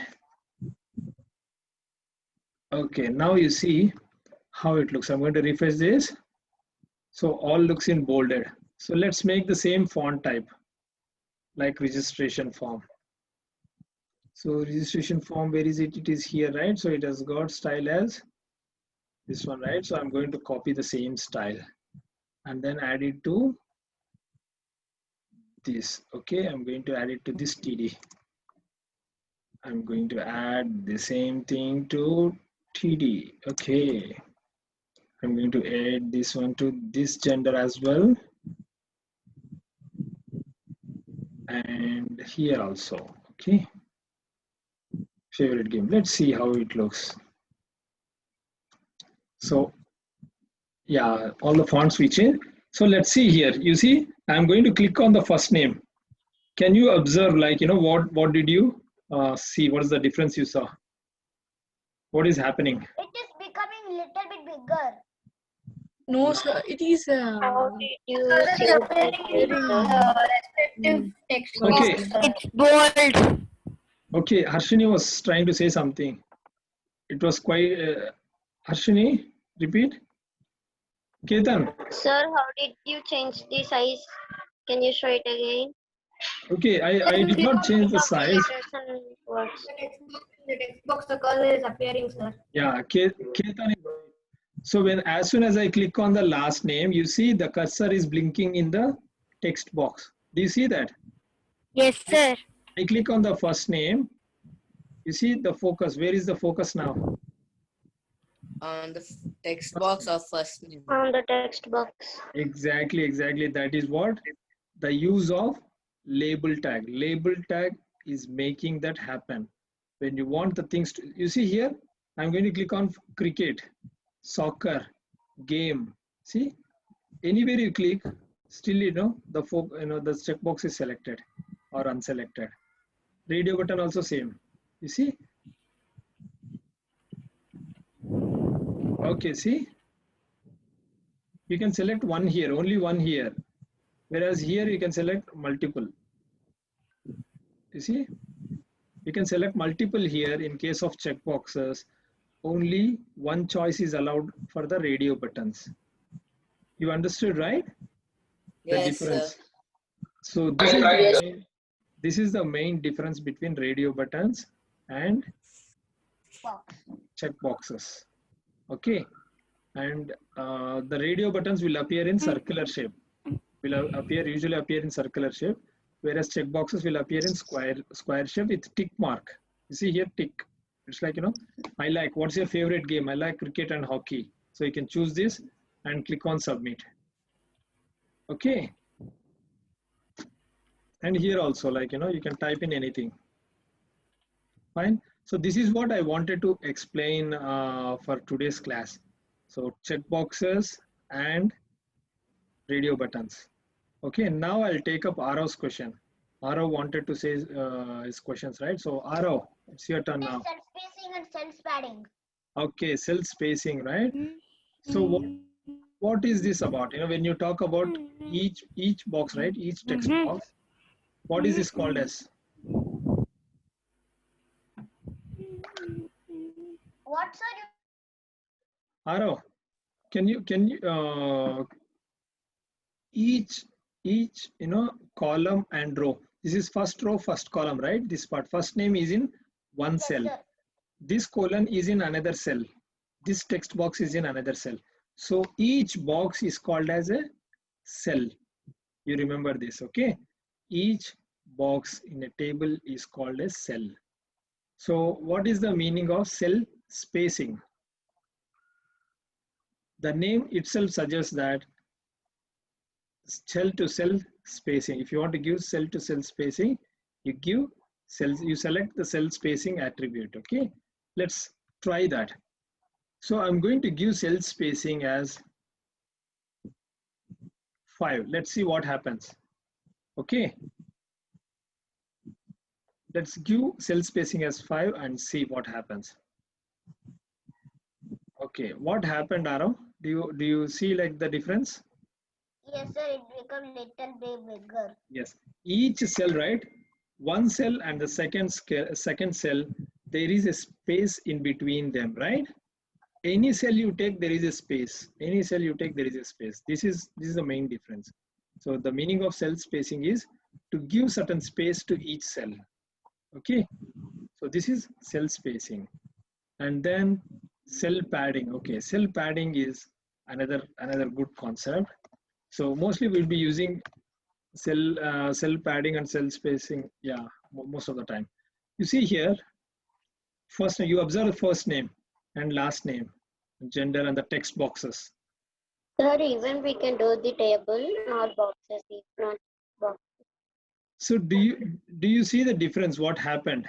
Okay, now you see how it looks. I'm going to refresh this. So all looks in bolded. So let's make the same font type like registration form. So registration form, where is it? It is here, right? So it has got style as this one, right? So I'm going to copy the same style and then add it to this. Okay, I'm going to add it to this TD. I'm going to add the same thing to TD. Okay, I'm going to add this one to this gender as well. And here also. Okay, favorite game. Let's see how it looks. So yeah, all the fonts we change. So let's see here. You see, I'm going to click on the first name. Can you observe, like, what did you see? What is the difference you saw? What is happening? It is becoming little bit bigger. No, sir. It is. How did you cursor is say appearing in the respective text Okay. box, sir. it's bold? Okay, Harshini was trying to say something. It was quite, Harshini, repeat. Ketan, Sir, how did you change the size? Can you show it again? okay, I did not change the size. Words. The text box, the cursor is appearing, sir. Yeah, Ketan. So as soon as I click on the last name, you see the cursor is blinking in the text box. Do you see that? Yes, sir. I click on the first name. You see the focus. Where is the focus now? On the text box of first name. On the text box. Exactly. That is what the use of label tag. Label tag is making that happen. When you want the things to, you see here, I'm going to click on cricket, soccer, game. See, anywhere you click, still the the checkbox is selected or unselected. Radio button also same. You see. Okay, see, You can select one here, only one here. Whereas here you can select multiple. You see? You can select multiple here in case of checkboxes. Only one choice is allowed for the radio buttons. You understood, right? The Yes, sir. difference. So this is the main difference between radio buttons and checkboxes. Okay. And the radio buttons will appear in circular shape. Usually appear in circular shape, whereas checkboxes will appear in square shape with tick mark. You see here tick. It's like, you know, I like, what's your favorite game? I like cricket and hockey. So you can choose this and click on submit. Okay. And here also, like, you know, you can type in anything. Fine. So this is what I wanted to explain for today's class. So checkboxes and radio buttons. Okay, now I'll take up Arav's question. Arav wanted to say his questions, right? So Arav, it's your turn now. Cell spacing and cell padding. Okay, cell spacing, right? So what is this about? You know, when you talk about each box, right? Each text box, what is this called as? What, sir? Arav, can you each you know, column and row. This is first row, first column, right? This part, first name is in one Yes, cell. sir. This colon is in another cell. This text box is in another cell. So each box is called as a cell. You remember this, okay? Each box in a table is called a cell. So what is the meaning of cell spacing? The name itself suggests that cell to cell spacing. If you want to give cell to cell spacing, you give cells, you select the cell spacing attribute. Okay, let's try that. So I'm going to give cell spacing as 5. Let's see what happens. Okay, let's give cell spacing as 5 and see what happens. Okay, what happened, Arav? Do you see like the difference? Yes, sir. It becomes little bit bigger. Yes, each cell, right? One cell and the second cell, there is a space in between them, right? Any cell you take, there is a space. Any cell you take, there is a space. This is the main difference. So the meaning of cell spacing is to give certain space to each cell. Okay, so this is cell spacing. And then cell padding. Okay, cell padding is another good concept. So mostly we'll be using cell padding and cell spacing, yeah, most of the time. You see here, first you observe the first name and last name, gender, and the text boxes. Sir, even we can do the table or boxes, if not boxes. So do you see the difference? What happened?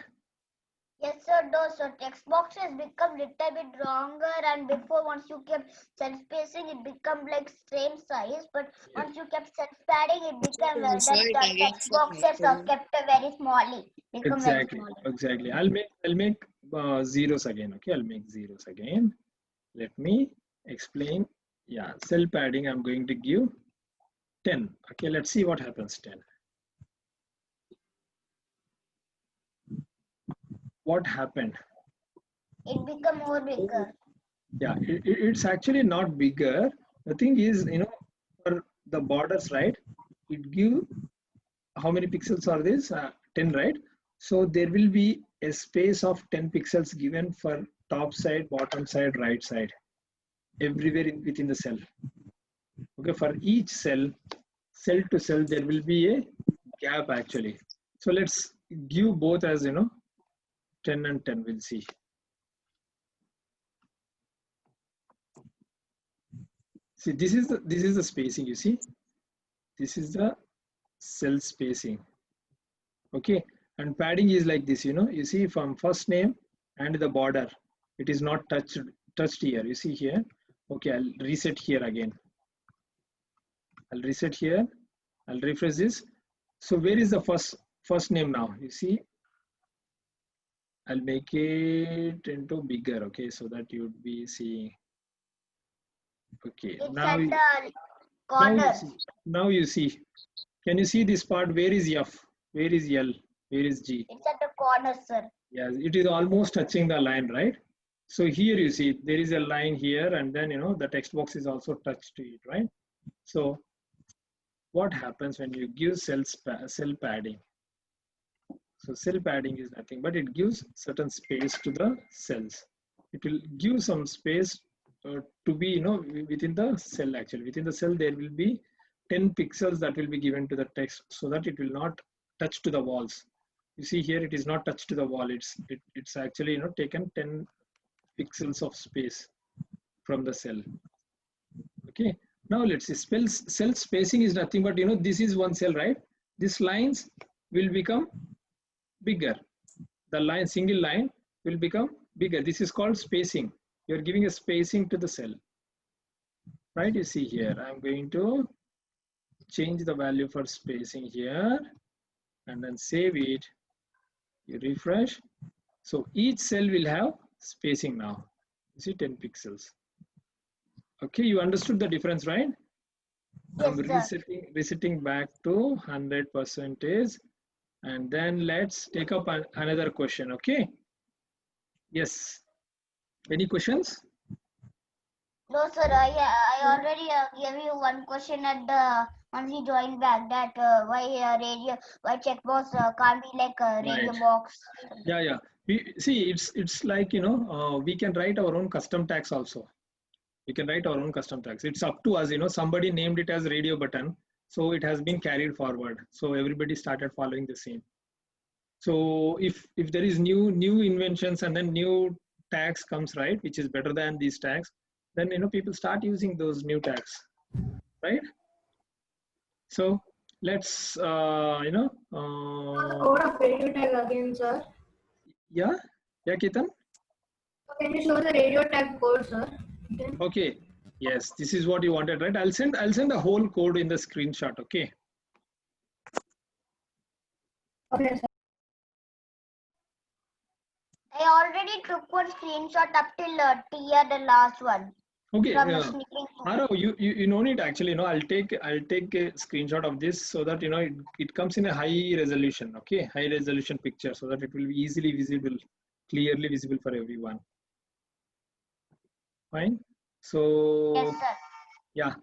Yes, sir. Those text boxes become little bit longer, and before, once you kept cell spacing, it become like same size. But once you kept cell padding, it became the text boxes are kept very small. Exactly, exactly. I'll make zeros again. Okay, I'll make zeros again. Let me explain. Yeah, cell padding. I'm going to give 10. Okay, let's see what happens. 10. What happened? It become more bigger. Yeah, it's actually not bigger. The thing is, you know, for the borders, right? It give, how many pixels are this? 10, right? So there will be a space of 10 pixels given for top side, bottom side, right side, everywhere within the cell. Okay, for each cell to cell, there will be a gap actually. So let's give both as, you know, 10 and 10, we'll see. See, this is the spacing, you see. This is the cell spacing. Okay, and padding is like this, you know. You see from first name and the border, it is not touched here. You see here. Okay, I'll reset here again. I'll reset here. I'll refresh this. So where is the first name now? You see, I'll make it into bigger, okay, so that you would be seeing. Okay. It's Now, at the now corner. you see. Now you see. Can you see this part? Where is F? Where is L? Where is G? It's at the corner, sir. Yes, it is almost touching the line, right? So here you see there is a line here, and then the text box is also touched to it, right? So what happens when you give cell padding? So cell padding is nothing but it gives certain space to the cells. It will give some space to be within the cell. Actually, within the cell there will be 10 pixels that will be given to the text, so that it will not touch to the walls. You see here it is not touched to the wall. It's actually taken 10 pixels of space from the cell. Okay, now let's see. Cell spacing is nothing but this is one cell, right? These lines will become bigger. The line, single line, will become bigger. This is called spacing. You're giving a spacing to the cell, right? You see here, I'm going to change the value for spacing here and then save it. You refresh. So each cell will have spacing now. You see 10 pixels. Okay, you understood the difference, right? I'm resetting back to 100%. And then let's take up another question. Okay. Yes. Any questions? No, sir. I already gave you one question at the once you joined back, that why checkbox can't be like a radio Right. box. Yeah. We see it's like we can write our own custom tags also. We can write our own custom tags. It's up to us. Somebody named it as radio button, so it has been carried forward. So everybody started following the same. So if there is new inventions and then new tags comes, right, which is better than these tags, then people start using those new tags, right? So let's Code of radio tag again, sir. yeah Ketan. Can you show the radio tag code, sir? Okay, yes, this is what you wanted, right? I'll send the whole code in the screenshot. Okay. Okay, sir. I already took one screenshot up till tier, the last one. Okay. From the snipping. Arav, you know it actually. I'll take a screenshot of this so that it comes in a high resolution. Okay, high resolution picture, so that it will be easily visible, clearly visible for everyone. Fine. So Yes, sir. yeah,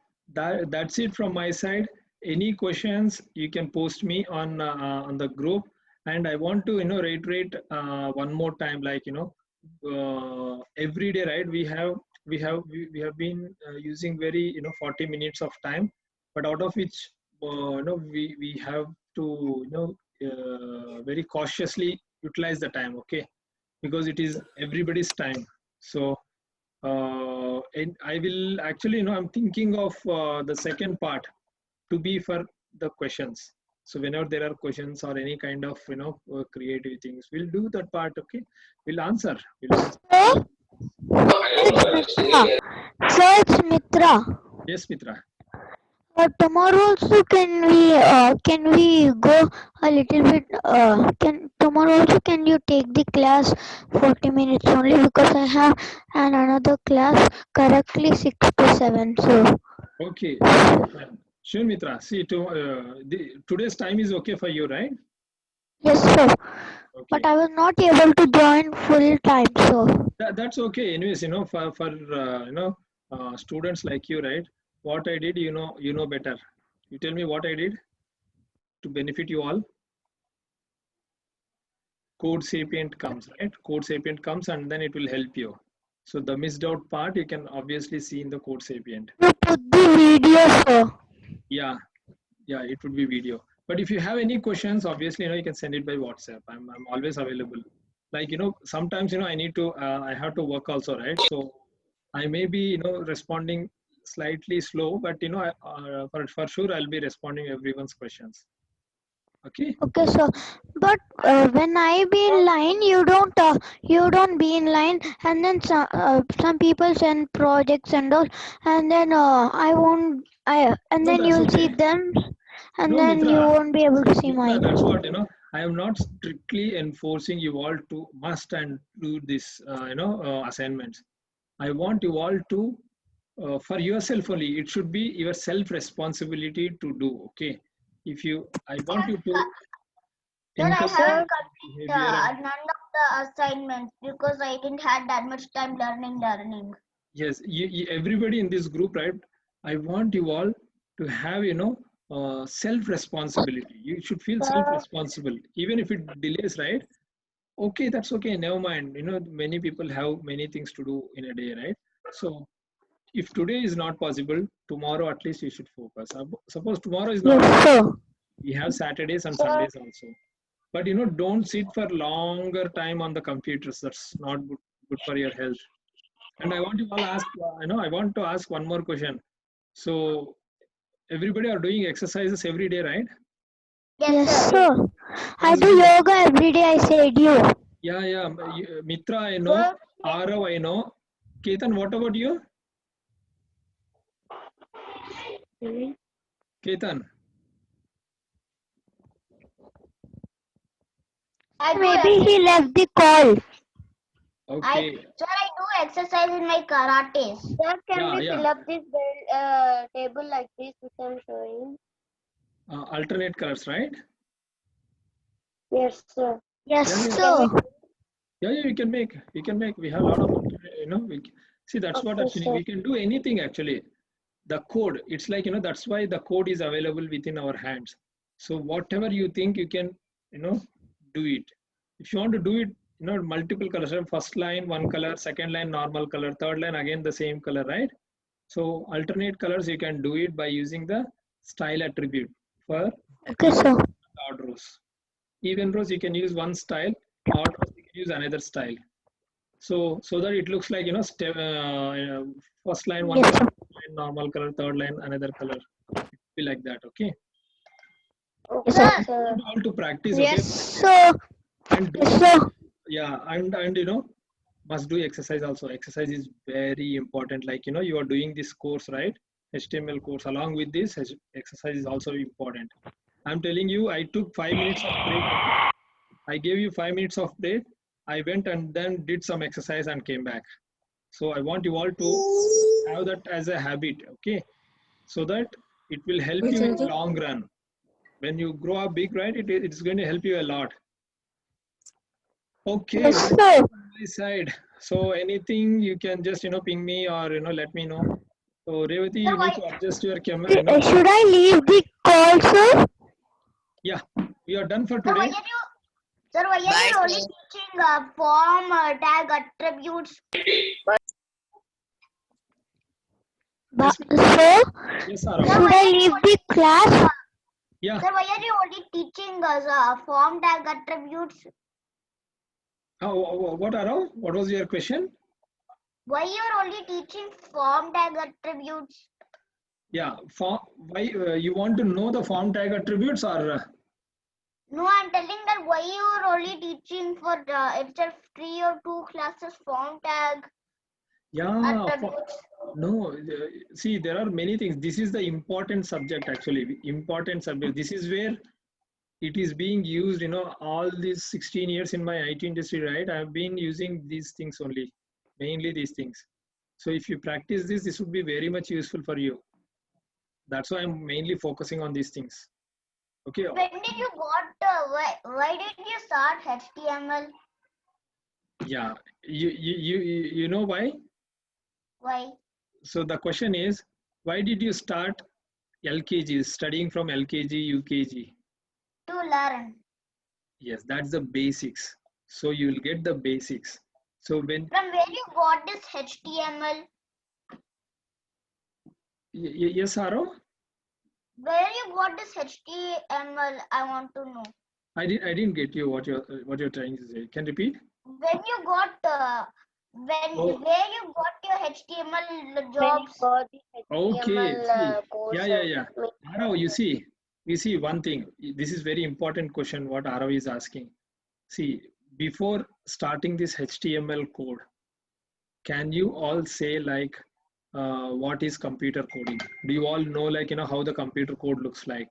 that's it from my side. Any questions you can post me on the group. And I want to reiterate one more time, like every day, right? We have been using very 40 minutes of time, but out of which we have to very cautiously utilize the time, okay? Because it is everybody's time. So and I will actually I'm thinking of the second part to be for the questions. So whenever there are questions or any kind of creative things, we'll do that part. Okay, we'll answer. So it's Mitra. Yes, Mitra. Tomorrow also can we go a little bit? Tomorrow also can you take the class 40 minutes only, because I have another class correctly 6 to 7. So okay, sure, Mitra. See, today's time is okay for you, right? yes, sir. Okay. But I was not able to join full time, so That's okay. Anyways, for students like you, right? What I did, you know better. You tell me what I did to benefit you all. Code Sapient comes, right? Code Sapient comes and then it will help you. So the missed out part you can obviously see in the Code Sapient. you put the video, sir. Yeah, it would be video. But if you have any questions, obviously you can send it by WhatsApp. I'm always available. Like sometimes I need to I have to work also, right? So I may be responding slightly slow, but for sure I'll be responding everyone's questions. Okay. Okay, so but when I be in line, you don't be in line, and then some people send projects and all, and then then you'll see them, and then Mitra, you won't be able to see mine. That's what I am not strictly enforcing you all to must and do this assignments. I want you all to for yourself only. It should be your self responsibility to do. Okay, if you, I want you to Sir, I inculcate haven't complete behavior and none of the assignments because I didn't have that much time learning. yes, everybody in this group, right? I want you all to have, self responsibility. You should feel self responsible, even if it delays, right? Okay, that's okay. Never mind. Many people have many things to do in a day, right? So if today is not possible, tomorrow at least you should focus. Suppose tomorrow is not, Yes, sir. we have Saturdays and Sundays also. But don't sit for longer time on the computers. That's not good for your health. And I want to all ask, I want to ask one more question. So everybody are doing exercises every day, right? Yes, sir. I As do we- yoga every day. I said you. Yeah. Mitra, I know. Arav, I know. Ketan, what about you? Ketan. I do Maybe he left the call. Okay. Sir, I do exercise in my karates. Sir, can we Yeah. fill up this table like this which I'm showing? Alternate colors, right? Yes, sir. Yes, Yeah. sir. Yeah, we can make. We have a lot of, see, that's what Okay, actually, sir. we can do anything actually. The code, it's like, that's why the code is available within our hands. So whatever you think you can, do it. If you want to do it, multiple colors, first line, one color, second line, normal color, third line, again, the same color, right? So alternate colors, you can do it by using the style attribute for Okay, sir. odd rows. Even rows, you can use one style, odd rows, you can use another style. So that it looks like, first line, one Yes, color, sir. line, normal color, third line, another color. It will be like that, okay? Okay, Yes, sir. Want all to practice, Yes, okay? sir. And Yes, sir. yeah, and must do exercise also. Exercise is very important. Like, you are doing this course, right? HTML course. Along with this, exercise is also important. I'm telling you, I took 5 minutes of break. I gave you 5 minutes of break. I went and then did some exercise and came back. So I want you all to have that as a habit, okay? So that it will help you in the long run. When you grow up big, right, it's going to help you a lot. Okay, Yes, that's sir. on my side. So anything you can just, ping me or, let me know. So Revati, you need to adjust your camera. Should I leave the call, sir? Yeah, we are done for Sir, why today. are you only sir. teaching form tag attributes? Yes, Sir, yes, Arav. should I leave the class? Yeah. Sir, why are you only teaching us form tag attributes? What, Arav? What was your question? Why you're only teaching form tag attributes? Yeah, why you want to know the form tag attributes or? No, I'm telling that why you're only teaching for itself 3 or 2 classes form tag Yeah, attributes. no, see, there are many things. This is the important subject actually, important subject. This is where it is being used, all these 16 years in my IT industry, right? I've been using these things only, mainly these things. So if you practice this would be very much useful for you. That's why I'm mainly focusing on these things. Okay. When did you why did you start HTML? Yeah, you know why? Why? So the question is, why did you start LKG, studying from LKG, UKG? To learn. Yes, that's the basics. So you will get the basics. So when From where you got this HTML? yes, Aro? Where you got this HTML? I want to know. I didn't get you what you're trying to say. Can you repeat? When you got where you got your HTML jobs? Got the Okay. HTML course. Yeah. Arav, you see one thing. This is very important question what Arav is asking. See, before starting this HTML code, can you all say like what is computer coding? Do you all know like how the computer code looks like?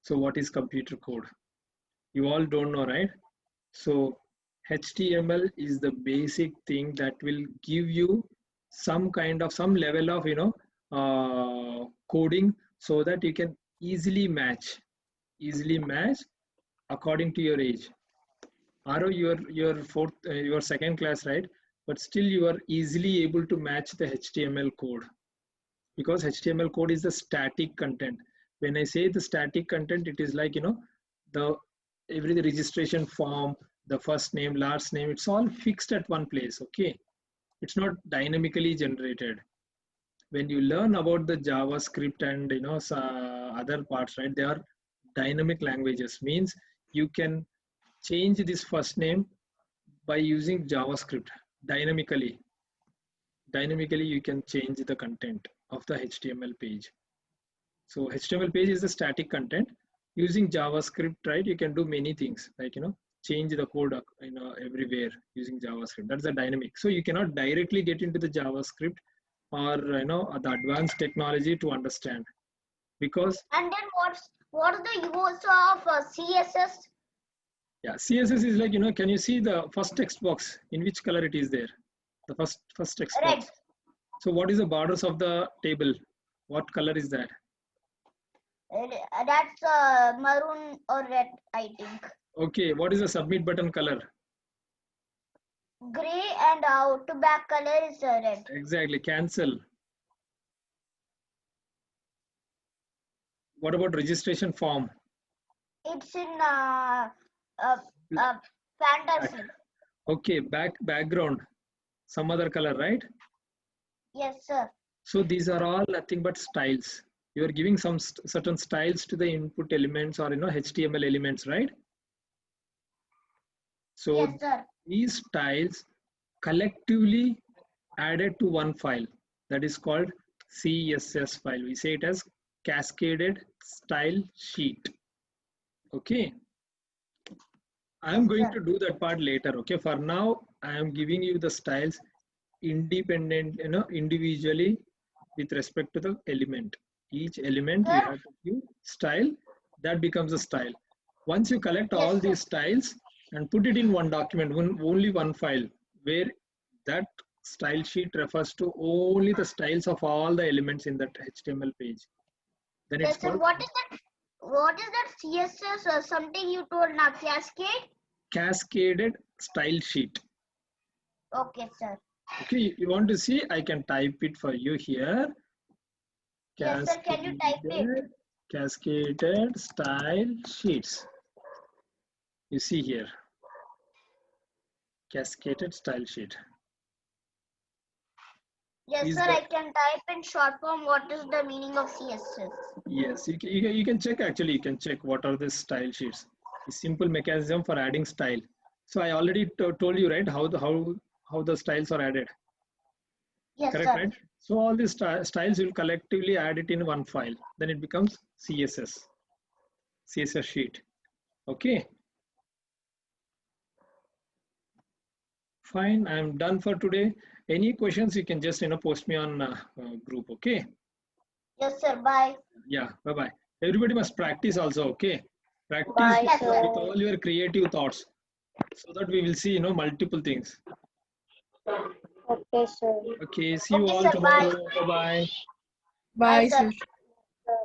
So what is computer code? You all don't know, right? So HTML is the basic thing that will give you some level of coding, so that you can easily match according to your age. Aro, your second class, right? But still you are easily able to match the HTML code, because HTML code is the static content. When I say the static content, it is like, every registration form, the first name, last name, it's all fixed at one place. Okay, it's not dynamically generated. When you learn about the JavaScript and other parts, right, they are dynamic languages. Means you can change this first name by using JavaScript dynamically. Dynamically, you can change the content of the HTML page. So HTML page is the static content. Using JavaScript, right, you can do many things, like change the code everywhere using JavaScript. That's the dynamic. So you cannot directly get into the JavaScript or the advanced technology to understand, because. And then what's the use of CSS? Yeah, CSS is like, can you see the first text box? In which color it is there? The first text Red. box. So what is the borders of the table? What color is that? That's maroon or red, I think. Okay, what is the submit button color? Gray, and to back color is red. Exactly, cancel. What about registration form? It's in fantasy. Okay, background, some other color, right? Yes, sir. So these are all nothing but styles. You are giving some certain styles to the input elements or HTML elements, right? So Yes, sir. these styles collectively added to one file, that is called CSS file. We say it as cascaded style sheet. Okay, I am going to do that part later. Okay, for now I am giving you the styles independent, individually with respect to the element. Each element you have to give style, that becomes a style. Once you collect all these styles and put it in one document, only one file, where that style sheet refers to only the styles of all the elements in that HTML page. Then it's called. What is that CSS or something you told now? Cascade? Cascaded style sheet. Okay, sir. Okay, you want to see? I can type it for you here. Yes, sir. Can you type it? Cascaded style sheets. You see here. Cascaded style sheet. Yes, sir. I can type in short form. What is the meaning of CSS? Yes, you can check. Actually, you can check what are the style sheets. A simple mechanism for adding style. So I already told you, right, how the styles are added. Yes, correct, sir. right? So all these styles will collectively add it in one file. Then it becomes CSS sheet. Okay. Fine, I'm done for today. Any questions, you can just post me on group. Okay. Yes, sir. Bye. Yeah. Bye bye. Everybody must practice also. Okay. Practice Bye, with sir. all your creative thoughts, so that we will see multiple things. Okay, sir. Okay. See you Okay, all sir, tomorrow. Bye bye. Bye, sir. sir.